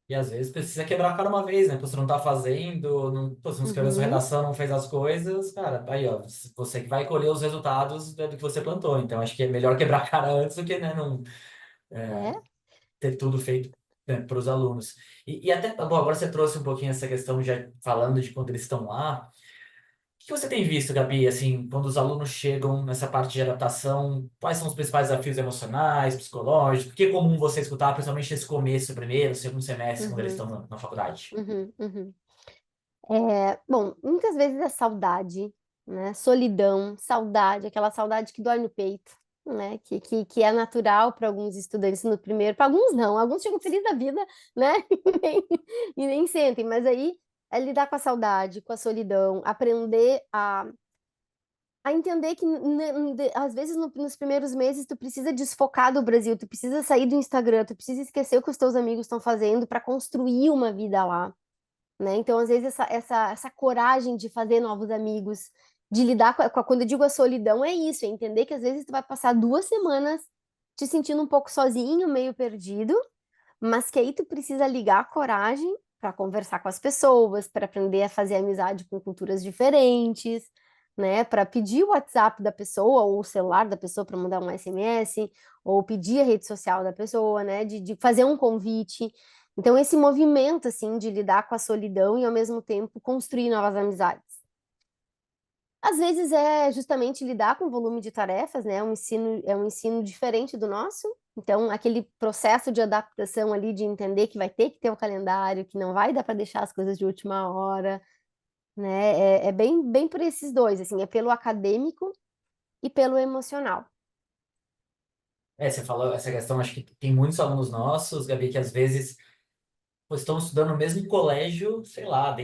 E às vezes precisa quebrar a cara uma vez, né? Pô, você não tá fazendo, não, pô, você não escreveu sua Uhum. redação, não fez as coisas, cara, aí, ó, você que vai colher os resultados do que você plantou. Então, acho que é melhor quebrar a cara antes do que, né, não É. ter tudo feito, né, para os alunos. E até, bom, agora você trouxe um pouquinho essa questão já falando de quando eles estão lá. O que você tem visto, Gabi, assim, quando os alunos chegam nessa parte de adaptação, quais são os principais desafios emocionais, psicológicos? O que é comum você escutar, principalmente nesse começo, primeiro, segundo semestre, quando eles Uhum, estão na faculdade? uhum. Bom, muitas vezes é saudade, né? Solidão, saudade, aquela saudade que dói no peito, né? Que é natural para alguns estudantes no primeiro, para alguns não, alguns chegam felizes da vida, né? E nem sentem, mas aí é lidar com a saudade, com a solidão, aprender a entender que às vezes nos primeiros meses tu precisa desfocar do Brasil, tu precisa sair do Instagram, tu precisa esquecer o que os teus amigos estão fazendo para construir uma vida lá, né? Então, às vezes, essa coragem de fazer novos amigos, de lidar quando eu digo a solidão, é isso, é entender que às vezes tu vai passar 2 semanas te sentindo um pouco sozinho, meio perdido, mas que aí tu precisa ligar a coragem para conversar com as pessoas, para aprender a fazer amizade com culturas diferentes, né? Para pedir o WhatsApp da pessoa ou o celular da pessoa para mandar um SMS, ou pedir a rede social da pessoa, né? De fazer um convite. Então, esse movimento, assim, de lidar com a solidão e, ao mesmo tempo, construir novas amizades. Às vezes é justamente lidar com o volume de tarefas, né? É um ensino diferente do nosso. Então, aquele processo de adaptação ali, de entender que vai ter que ter o calendário, que não vai dar para deixar as coisas de última hora, né? É bem por esses dois, assim, é pelo acadêmico e pelo emocional. Você falou essa questão, acho que tem muitos alunos nossos, Gabi, que às vezes pô, estão estudando no mesmo colégio, sei lá,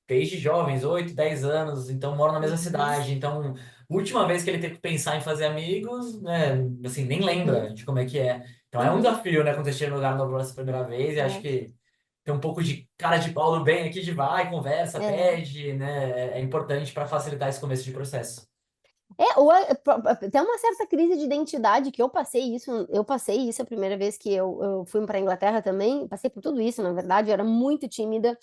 desde jovens, 8, 10 anos, então moram na mesma Uhum, cidade. Então, última vez que ele teve que pensar em fazer amigos, né, assim, nem uhum, lembra de como é que é. Então é um uhum, desafio, né, quando você chega no lugar novo pela primeira vez, e acho é, que tem um pouco de cara de pau do bem aqui de vai, conversa, é. pede, né, é importante para facilitar esse começo de processo. Ou tem uma certa crise de identidade que eu passei isso a primeira vez que eu fui para a Inglaterra também, passei por tudo isso, na verdade, eu era muito tímida.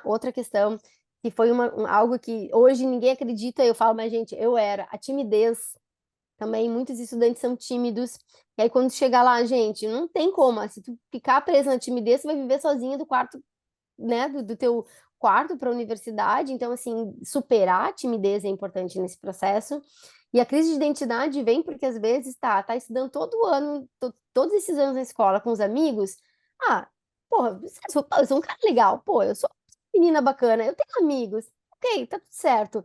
Outra questão, que foi algo que hoje ninguém acredita, eu falo, mas gente, eu era, a timidez também, muitos estudantes são tímidos, e aí quando chegar lá, gente, não tem como, se tu ficar presa na timidez, você vai viver sozinha do quarto, né, do teu quarto para a universidade. Então, assim, superar a timidez é importante nesse processo. E a crise de identidade vem porque às vezes tá estudando todo ano, todos esses anos na escola com os amigos. Ah, porra, eu sou um cara legal, pô, eu sou uma menina bacana, eu tenho amigos, ok, tá tudo certo.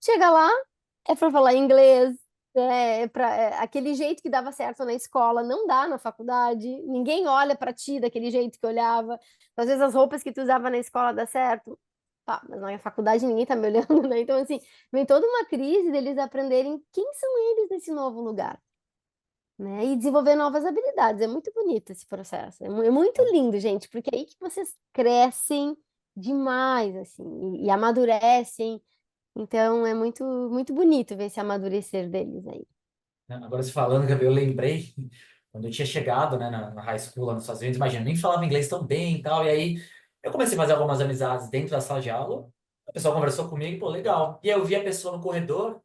Chega lá, É para falar inglês, aquele jeito que dava certo na escola, não dá na faculdade. Ninguém olha para ti daquele jeito que olhava. Às vezes as roupas que tu usava na escola dá certo. Tá, mas na faculdade ninguém tá me olhando, né? Então, assim, vem toda uma crise deles aprenderem quem são eles nesse novo lugar, né? E desenvolver novas habilidades. É muito bonito esse processo. É muito lindo, gente, porque é aí que vocês crescem demais, assim, e amadurecem. Então, é muito, muito bonito ver esse amadurecer deles aí. Né? Agora, se falando, Gabi, eu lembrei quando eu tinha chegado, né, na high school lá nos Estados Unidos, imagina, eu nem falava inglês tão bem e tal, e aí eu comecei a fazer algumas amizades dentro da sala de aula, a pessoa conversou comigo, pô, legal. E aí eu vi a pessoa no corredor,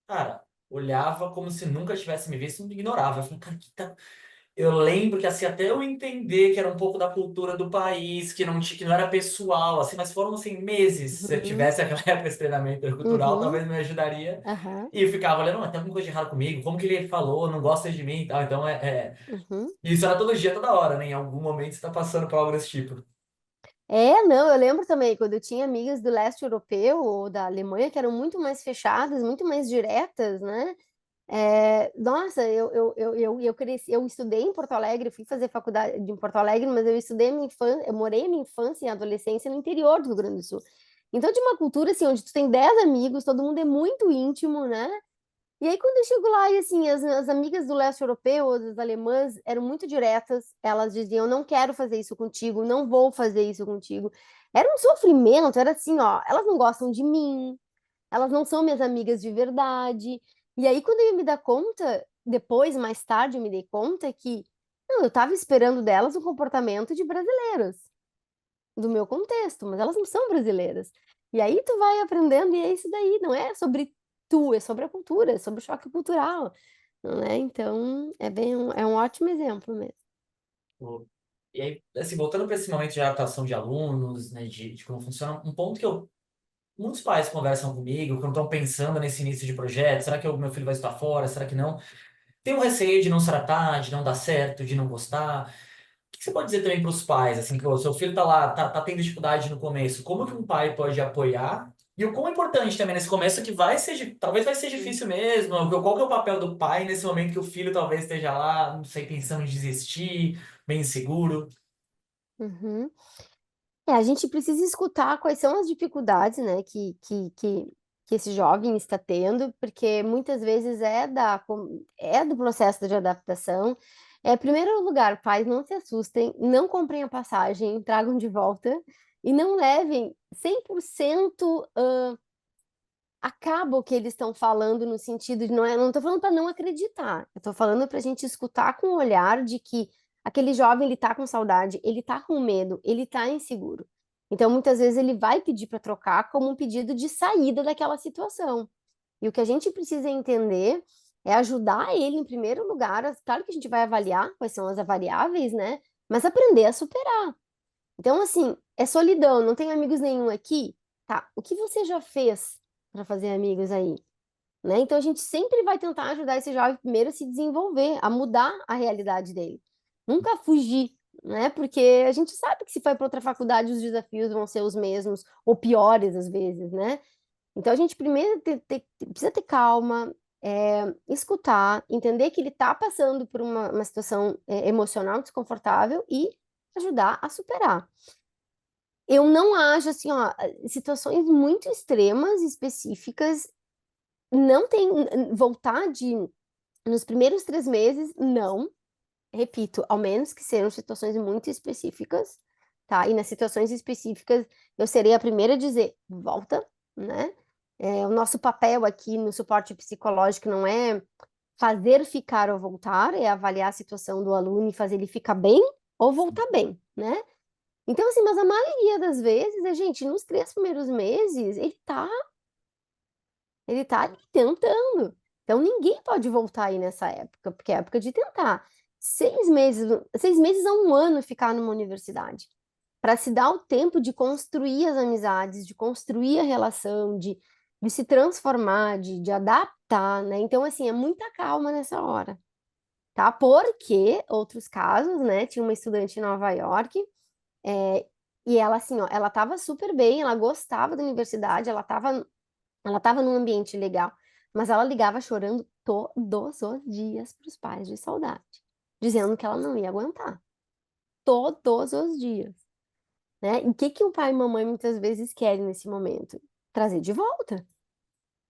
cara, olhava como se nunca tivesse me visto e me ignorava. Eu falei, cara, que tá... Eu lembro que assim, até eu entender que era um pouco da cultura do país, que não era pessoal, assim, mas foram assim meses. Se eu Uhum, tivesse aquela época de treinamento cultural, uhum, talvez me ajudaria. aham, E eu ficava olhando, tem alguma coisa de errado comigo? Como que ele falou? Não gosta de mim e tal. Então uhum. isso era todo dia, toda hora, né? Em algum momento você tá passando por algo desse tipo. Não, eu lembro também, quando eu tinha amigas do leste europeu ou da Alemanha, que eram muito mais fechadas, muito mais diretas, né? Nossa, eu cresci, eu estudei em Porto Alegre, fui fazer faculdade em Porto Alegre, mas eu estudei minha infância, eu morei minha infância e adolescência no interior do Rio Grande do Sul. Então, de uma cultura assim, onde tu tem 10 amigos, todo mundo é muito íntimo, né? E aí, quando eu chego lá, e assim, as amigas do leste europeu, as alemãs, eram muito diretas. Elas diziam: não quero fazer isso contigo, não vou fazer isso contigo. Era um sofrimento, era assim, ó, elas não gostam de mim, elas não são minhas amigas de verdade. E aí, quando eu ia me dar conta, depois, mais tarde, eu me dei conta que não, eu estava esperando delas o comportamento de brasileiras, do meu contexto, mas elas não são brasileiras. E aí tu vai aprendendo, e é isso daí, não é sobre tu, é sobre a cultura, é sobre o choque cultural, não é? Então, é um ótimo exemplo mesmo. Pô. E aí, assim, voltando para esse momento de adaptação de alunos, né, de como funciona, um ponto que muitos pais conversam comigo, quando estão pensando nesse início de projeto, será que o meu filho vai estar fora, será que não? Tem um receio de não se adaptar, de não dar certo, de não gostar. O que você pode dizer também para os pais, assim, que o seu filho tá lá, tá tendo dificuldade no começo, como que um pai pode apoiar? E o quão importante também nesse começo que vai ser, talvez vai ser difícil mesmo, qual que é o papel do pai nesse momento que o filho talvez esteja lá, não sei, pensando em desistir, bem inseguro. Uhum. A gente precisa escutar quais são as dificuldades, né, que esse jovem está tendo, porque muitas vezes é do processo de adaptação. Em primeiro lugar, pais, não se assustem, não comprem a passagem, tragam de volta e não levem 100% a cabo o que eles estão falando no sentido de não estou falando para não acreditar, eu estou falando para a gente escutar com o olhar de que aquele jovem ele tá com saudade, ele tá com medo, ele tá inseguro. Então muitas vezes ele vai pedir para trocar como um pedido de saída daquela situação. E o que a gente precisa entender é ajudar ele em primeiro lugar, claro que a gente vai avaliar quais são as variáveis, né? Mas aprender a superar. Então, assim, é solidão, não tem amigos nenhum aqui? Tá, o que você já fez para fazer amigos aí? Né? Então, a gente sempre vai tentar ajudar esse jovem primeiro a se desenvolver, a mudar a realidade dele. Nunca fugir, né? Porque a gente sabe que se for para outra faculdade, os desafios vão ser os mesmos, ou piores às vezes, né? Então, a gente primeiro precisa ter calma, escutar, entender que ele está passando por uma situação emocional desconfortável e ajudar a superar. Eu não acho assim, ó, situações muito extremas, específicas, não tem voltar de nos primeiros 3 meses, não. Repito, ao menos que sejam situações muito específicas, tá? E nas situações específicas, eu serei a primeira a dizer, volta, né? O nosso papel aqui no suporte psicológico não é fazer ficar ou voltar, é avaliar a situação do aluno e fazer ele ficar bem ou voltar bem, né? Então, assim, mas a maioria das vezes, gente, nos 3 primeiros meses, ele tá ali tentando. Então, ninguém pode voltar aí nessa época, porque é época de tentar. 6 meses a um ano ficar numa universidade, para se dar o tempo de construir as amizades, de construir a relação, de se transformar, de adaptar, né? Então, assim, é muita calma nessa hora, tá? Porque, outros casos, né? Tinha uma estudante em Nova York, é, e ela, assim, ó, ela estava super bem, ela gostava da universidade, ela estava num ambiente legal. Mas ela ligava chorando todos os dias para os pais de saudade, dizendo que ela não ia aguentar. Todos os dias, né? E o que que o pai e mamãe muitas vezes querem nesse momento? Trazer de volta.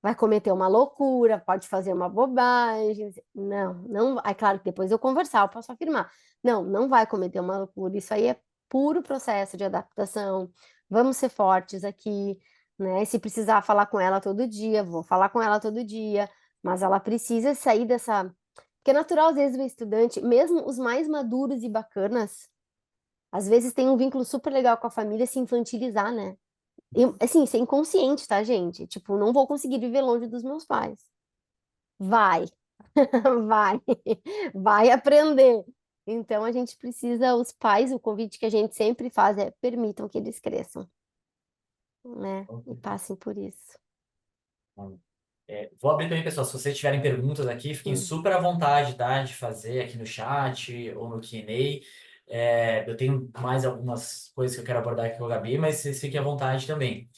Vai cometer uma loucura, pode fazer uma bobagem. Não, não. É claro que depois eu conversar, eu posso afirmar. Não, não vai cometer uma loucura. Isso aí é puro processo de adaptação. Vamos ser fortes aqui, né? Se precisar falar com ela todo dia, vou falar com ela todo dia. Mas ela precisa sair dessa. Porque é natural, às vezes, o estudante, mesmo os mais maduros e bacanas, às vezes tem um vínculo super legal com a família, se infantilizar, né? E, assim, ser inconsciente, tá, gente? Tipo, não vou conseguir viver longe dos meus pais. Vai, vai, vai aprender. Então, a gente precisa, os pais, o convite que a gente sempre faz é permitam que eles cresçam, né? E passem por isso. Vou abrir também, pessoal. Se vocês tiverem perguntas aqui, fiquem Hum, super à vontade, tá? De fazer aqui no chat ou no Q&A. Eu tenho mais algumas coisas que eu quero abordar aqui com a Gabi, mas vocês fiquem à vontade também.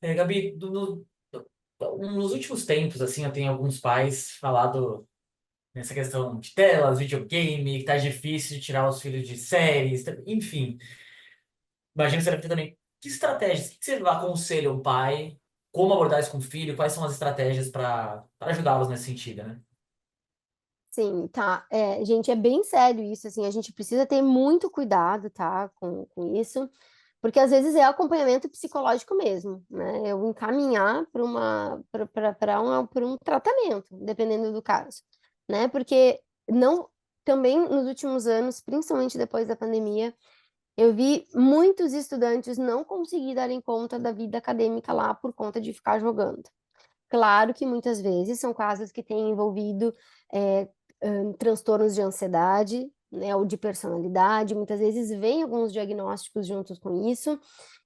Gabi, nos últimos tempos, assim, eu tenho alguns pais falado nessa questão de telas, videogame, que tá difícil de tirar os filhos de séries, enfim. Imagina que você deve ter também. Que estratégias? O que você aconselha um pai? Como abordar isso com o filho? Quais são as estratégias para ajudá-los nesse sentido, né? sim, tá. É, gente, é bem sério isso, assim, a gente precisa ter muito cuidado, tá, com isso. Porque às vezes é acompanhamento psicológico mesmo, né? Eu encaminhar para um tratamento, dependendo do caso, né? Porque não também nos últimos anos, principalmente depois da pandemia, eu vi muitos estudantes não conseguir darem conta da vida acadêmica lá por conta de ficar jogando. Claro que muitas vezes são casos que têm envolvido é, transtornos de ansiedade, né, ou de personalidade, muitas vezes vem alguns diagnósticos juntos com isso.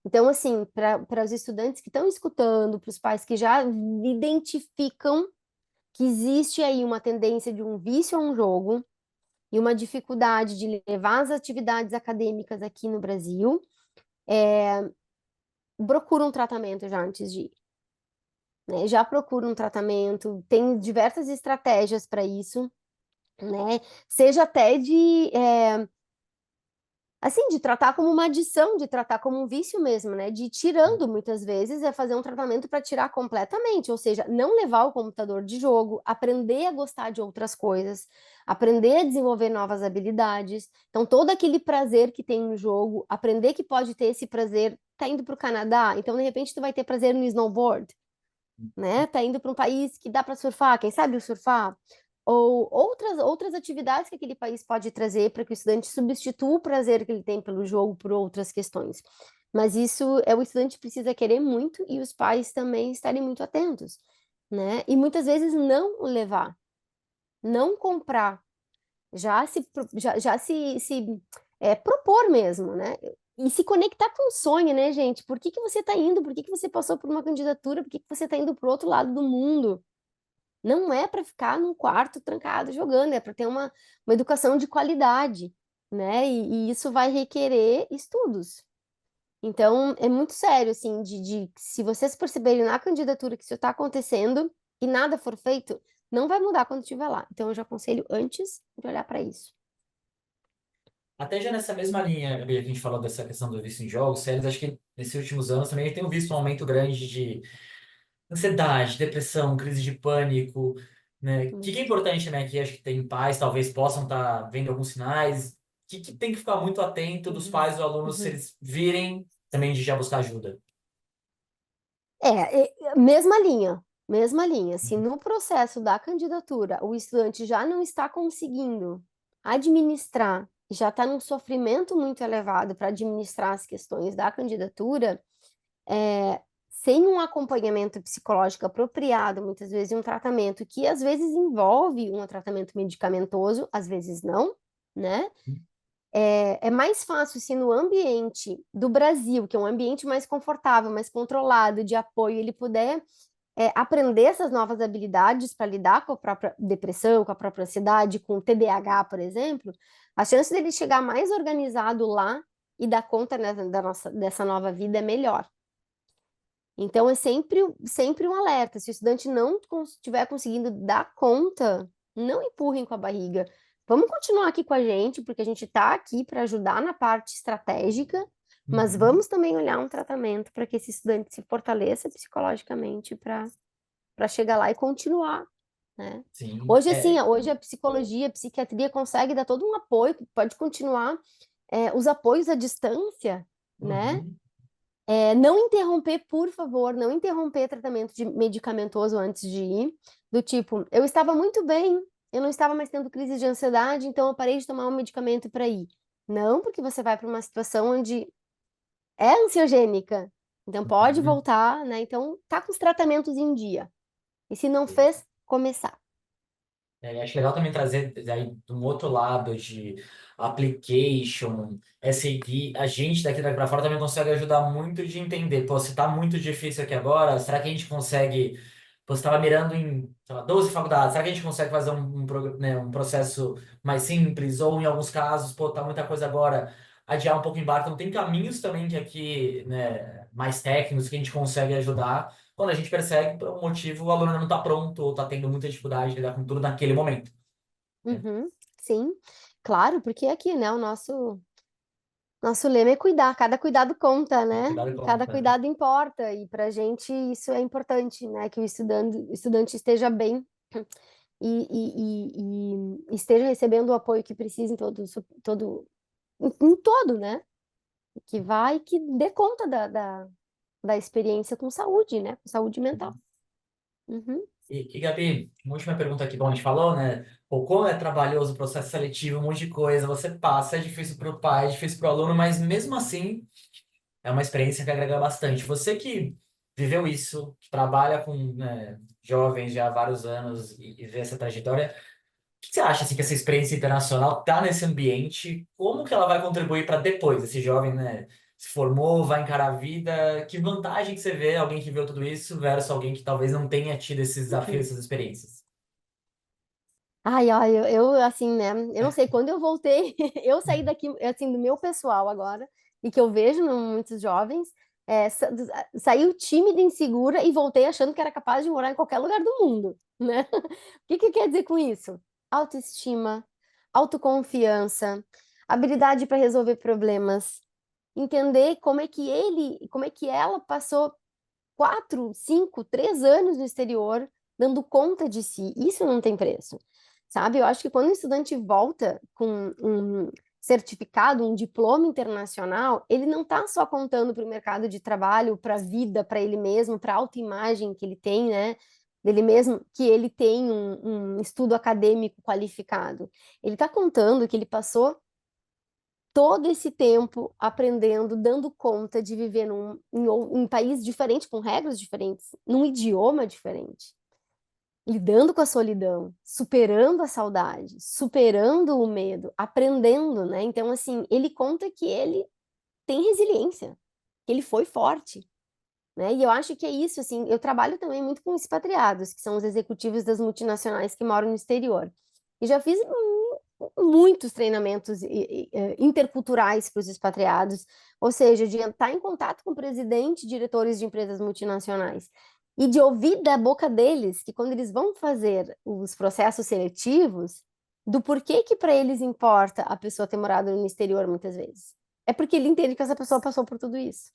Então, assim, para os estudantes que estão escutando, para os pais que já identificam que existe aí uma tendência de um vício a um jogo e uma dificuldade de levar as atividades acadêmicas aqui no Brasil, procura um tratamento já antes de ir, né? Já procura um tratamento, tem diversas estratégias para isso, né? Seja até de, assim, de tratar como uma adição, de tratar como um vício mesmo, né? De ir tirando, muitas vezes, é fazer um tratamento para tirar completamente, ou seja, não levar o computador de jogo, aprender a gostar de outras coisas, aprender a desenvolver novas habilidades. Então, todo aquele prazer que tem no jogo, aprender que pode ter esse prazer, tá indo para o Canadá, então, de repente, tu vai ter prazer no snowboard, né? Tá indo para um país que dá para surfar, quem sabe o surfar? Ou outras atividades que aquele país pode trazer para que o estudante substitua o prazer que ele tem pelo jogo por outras questões. Mas isso o estudante precisa querer muito e os pais também estarem muito atentos, né? E muitas vezes não levar, não comprar, já se propor mesmo, né? E se conectar com o sonho, né, gente? Por que que você está indo? Por que que você passou por uma candidatura? Por que que você está indo para o outro lado do mundo? Não é para ficar num quarto trancado jogando, é para ter uma educação de qualidade, né? E isso vai requerer estudos. Então, é muito sério, assim, se vocês perceberem na candidatura que isso está acontecendo e nada for feito, não vai mudar quando estiver lá. Então, eu já aconselho antes de olhar para isso. Até já nessa mesma linha, Gabi, que a gente falou dessa questão do vício em jogos, séries, acho que nesses últimos anos também tem visto um aumento grande de ansiedade, depressão, crise de pânico, né? O que é importante, né? Que acho que tem pais, talvez possam estar vendo alguns sinais. Que tem que ficar muito atento dos Uhum, pais e dos alunos se uhum. eles virem também de já buscar ajuda. Mesma linha, mesma linha. Se no processo da candidatura o estudante já não está conseguindo administrar, já está num sofrimento muito elevado para administrar as questões da candidatura, sem um acompanhamento psicológico apropriado, muitas vezes um tratamento que às vezes envolve um tratamento medicamentoso, às vezes não, né? É mais fácil se no ambiente do Brasil, que é um ambiente mais confortável, mais controlado, de apoio, ele puder aprender essas novas habilidades para lidar com a própria depressão, com a própria ansiedade, com o TDAH, por exemplo, a chance dele chegar mais organizado lá e dar conta, né, dessa nova vida é melhor. Então, é sempre um alerta. Se o estudante não estiver conseguindo dar conta, não empurrem com a barriga. Vamos continuar aqui com a gente, porque a gente está aqui para ajudar na parte estratégica, mas Uhum. vamos também olhar um tratamento para que esse estudante se fortaleça psicologicamente para chegar lá e continuar, né? Sim. Hoje, assim, hoje a psicologia, a psiquiatria consegue dar todo um apoio, pode continuar os apoios à distância, né? Uhum. Não interromper, por favor, não interromper tratamento de medicamentoso antes de ir, do tipo, eu estava muito bem, eu não estava mais tendo crise de ansiedade, então eu parei de tomar um medicamento para ir. Não, porque você vai para uma situação onde é ansiogênica, então pode Uhum. voltar, né? Então tá com os tratamentos em dia. E se não fez, começar. Acho legal também trazer daí de um outro lado de application, SAD, a gente daqui para fora também consegue ajudar muito de entender, pô, se tá muito difícil aqui agora, será que a gente consegue, pô, você estava mirando em, sei lá, 12 faculdades, será que a gente consegue fazer né, um processo mais simples, ou em alguns casos, pô, tá muita coisa agora, adiar um pouco o embarque, então tem caminhos também que aqui, né, mais técnicos que a gente consegue ajudar, quando a gente percebe que por um motivo o aluno não está pronto ou está tendo muita dificuldade de lidar com tudo naquele momento, né? Uhum, sim, claro, porque aqui, né, o nosso lema é cuidar, cada cuidado conta, Cada né? cuidado E cada conta, né? cuidado importa, e para a gente isso é importante, né? Que o estudante esteja bem e esteja recebendo o apoio que precisa em todo, né? Que dê conta da experiência com saúde, né? Com saúde mental. Uhum, E Gabi, uma última pergunta aqui. Bom, a gente falou, né? Pô, como é trabalhoso o processo seletivo, um monte de coisa, você passa, é difícil para o pai, é difícil para o aluno, mas mesmo assim é uma experiência que agrega bastante. Você que viveu isso, que trabalha com, né, jovens já há vários anos e vê essa trajetória, que você acha assim, que essa experiência internacional tá nesse ambiente? Como que ela vai contribuir para depois? Esse jovem, né, se formou, vai encarar a vida. Que vantagem que você vê alguém que viu tudo isso versus alguém que talvez não tenha tido esses desafios, uhum. essas experiências? Ai, ai, assim, né? Eu não sei, quando eu voltei, eu saí daqui, assim, do meu pessoal agora, e que eu vejo muitos jovens, saiu tímida, insegura e voltei achando que era capaz de morar em qualquer lugar do mundo, né? O que que quer dizer com isso? Autoestima, autoconfiança, habilidade para resolver problemas, entender como é que ela passou 4, 5, 3 anos no exterior, dando conta de si. Isso não tem preço, sabe? Eu acho que quando o estudante volta com um certificado, um diploma internacional, ele não está só contando para o mercado de trabalho, para a vida, para ele mesmo, para a autoimagem que ele tem, né? Dele mesmo, que ele tem um estudo acadêmico qualificado. Ele está contando que ele passou todo esse tempo aprendendo, dando conta de viver em um país diferente, com regras diferentes, num idioma diferente, lidando com a solidão, superando a saudade, superando o medo, aprendendo, né? Então, assim, ele conta que ele tem resiliência, que ele foi forte, né? E eu acho que é isso, assim, eu trabalho também muito com expatriados, que são os executivos das multinacionais que moram no exterior. E já fiz muitos treinamentos interculturais para os expatriados, ou seja, de estar em contato com o presidente e diretores de empresas multinacionais e de ouvir da boca deles que quando eles vão fazer os processos seletivos, do porquê que para eles importa a pessoa ter morado no exterior muitas vezes. É porque ele entende que essa pessoa passou por tudo isso.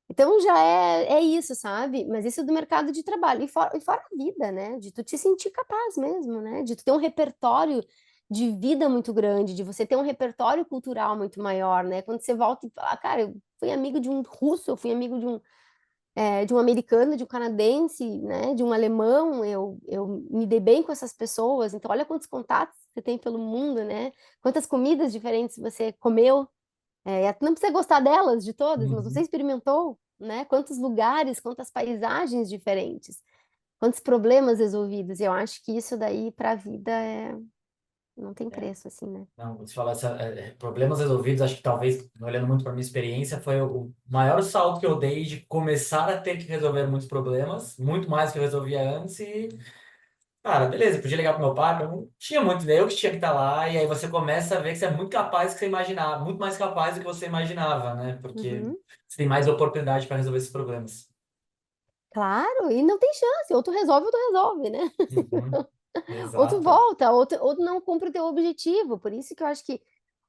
Então já é isso, sabe? Mas isso do mercado de trabalho. E fora a vida, né? De tu te sentir capaz mesmo, né? De tu ter um repertório de vida muito grande, de você ter um repertório cultural muito maior, né? Quando você volta e fala, cara, eu fui amigo de um russo, eu fui amigo de um americano, de um canadense, né? De um alemão, eu me dei bem com essas pessoas. Então, olha quantos contatos você tem pelo mundo, né? Quantas comidas diferentes você comeu, não precisa gostar delas, de todas, mas você Uhum. experimentou, né? Quantos lugares, quantas paisagens diferentes, quantos problemas resolvidos. E eu acho que isso daí para a vida não tem É. preço, assim, né? Não, você falar problemas resolvidos, acho que talvez, olhando muito para minha experiência, foi o maior salto que eu dei de começar a ter que resolver muitos problemas, muito mais do que eu resolvia antes, e cara, beleza, podia ligar pro meu pai, eu não tinha muito ideia, eu que tinha que estar lá, e aí você começa a ver que você é muito capaz do que você imaginava, muito mais capaz do que você imaginava, né? Porque Uhum, você tem mais oportunidade para resolver esses problemas. Claro, e não tem chance, ou tu resolve, né? Uhum, Ou tu exato. volta, ou tu não cumpre o teu objetivo. Por isso que eu acho que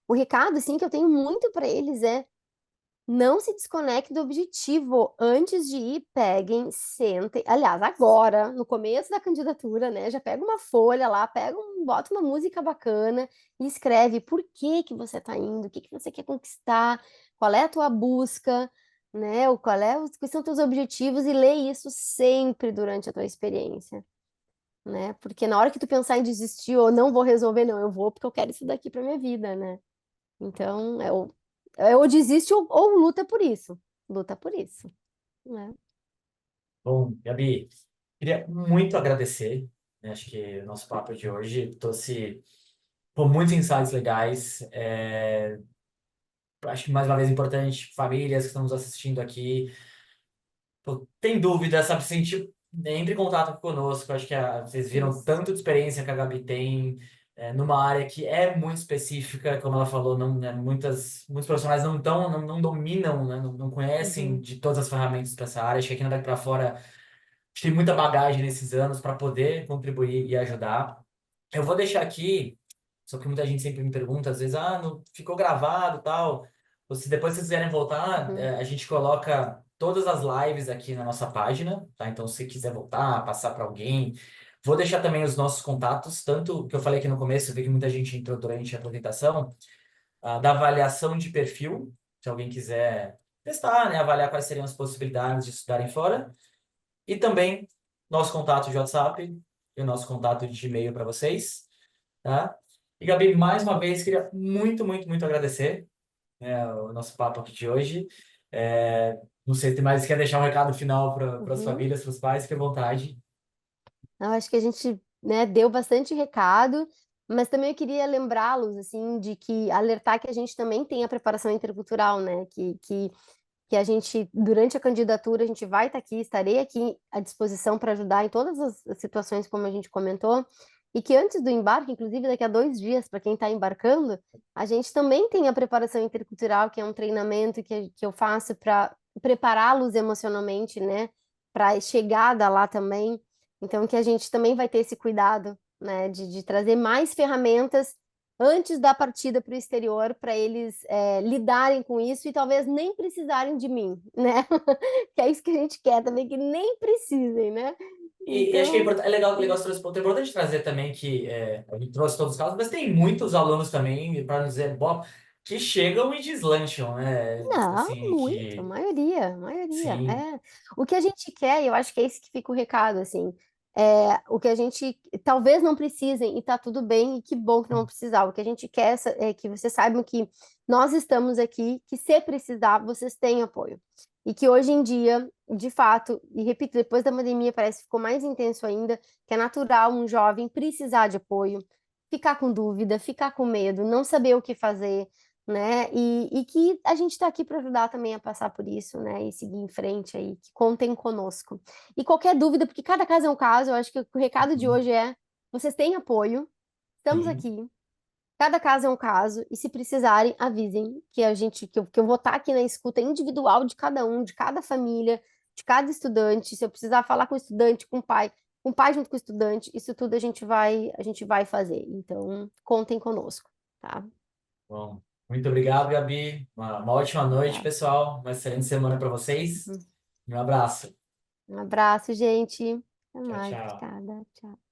o recado, assim, que eu tenho muito para eles é: não se desconecte do objetivo. Antes de ir, peguem, sentem. Aliás, agora, no começo da candidatura, né? Já pega uma folha lá, bota uma música bacana e escreve por que que você está indo, o que que você quer conquistar, qual é a tua busca, né? Quais são teus objetivos e lê isso sempre durante a tua experiência, né? Porque na hora que tu pensar em desistir ou não vou resolver, não, eu vou porque eu quero isso daqui para minha vida, né? Então, ou desiste ou luta por isso. Luta por isso, né? Bom, Gabi, queria muito agradecer, né? Acho que o nosso papo de hoje trouxe pô, muitos insights legais. Acho que mais uma vez importante, famílias que estão nos assistindo aqui, pô, tem dúvida, sabe, sentir, entre em contato conosco. Acho que vocês viram Isso. tanto de experiência que a Gabi tem numa área que é muito específica, como ela falou, não, né, muitos profissionais não dominam, né, não conhecem Uhum, de todas as ferramentas para essa área. Acho que aqui na Daqui para Fora a gente tem muita bagagem nesses anos para poder contribuir e ajudar. Eu vou deixar aqui, só que muita gente sempre me pergunta, às vezes, não ficou gravado, tal. Ou se depois vocês quiserem voltar, uhum, a gente coloca todas as lives aqui na nossa página, tá? Então, se quiser voltar, passar para alguém, vou deixar também os nossos contatos, tanto que eu falei aqui no começo, eu vi que muita gente entrou durante a apresentação, da avaliação de perfil, se alguém quiser testar, né, avaliar quais seriam as possibilidades de estudarem fora, e também nosso contato de WhatsApp e o nosso contato de e-mail para vocês, tá? E Gabi, mais uma vez, queria muito, muito, muito agradecer, né, o nosso papo aqui de hoje. Não sei se tem mais quer deixar um recado final para as uhum. famílias, para os pais, fique à vontade. Eu acho que a gente, né, deu bastante recado, mas também eu queria lembrá-los, assim, de que alertar que a gente também tem a preparação intercultural, né? Que a gente, durante a candidatura, a gente vai estar aqui, estarei aqui à disposição para ajudar em todas as situações, como a gente comentou, e que antes do embarque, inclusive daqui a 2 dias, para quem está embarcando, a gente também tem a preparação intercultural, que é um treinamento que eu faço para prepará-los emocionalmente, né, para a chegada lá também. Então, que a gente também vai ter esse cuidado, né, de trazer mais ferramentas antes da partida para o exterior, para eles lidarem com isso e talvez nem precisarem de mim, né? Que é isso que a gente quer também, que nem precisem, né? E acho que Então, é legal você trouxe esse ponto. É importante trazer também que a gente trouxe todos os casos, mas tem muitos alunos também, para não dizer, bom, que chegam e deslancham, né? não, Assim, muito, a que maioria, a maioria, sim. é. O que a gente quer, e eu acho que é esse que fica o recado, assim, o que a gente talvez não precisem, e tá tudo bem, e que bom que não vão precisar. O que a gente quer é que vocês saibam que nós estamos aqui, que se precisar, vocês têm apoio. E que hoje em dia, de fato, e repito, depois da pandemia parece que ficou mais intenso ainda, que é natural um jovem precisar de apoio, ficar com dúvida, ficar com medo, não saber o que fazer, né? E que a gente está aqui para ajudar também a passar por isso, né? E seguir em frente aí, que contem conosco. E qualquer dúvida, porque cada caso é um caso, eu acho que o recado de Uhum. hoje é: vocês têm apoio, estamos Sim. aqui. Cada caso é um caso, e se precisarem, avisem que eu vou estar aqui na escuta individual de cada um, de cada família, de cada estudante. Se eu precisar falar com o estudante, com o pai junto com o estudante, isso tudo a gente vai fazer. Então, contem conosco, tá? Bom, muito obrigado, Gabi. Uma ótima noite, Obrigada. pessoal. Uma excelente semana para vocês. Uhum. Um abraço. Um abraço, gente. Até Tchau, mais. tchau. Obrigada. Tchau.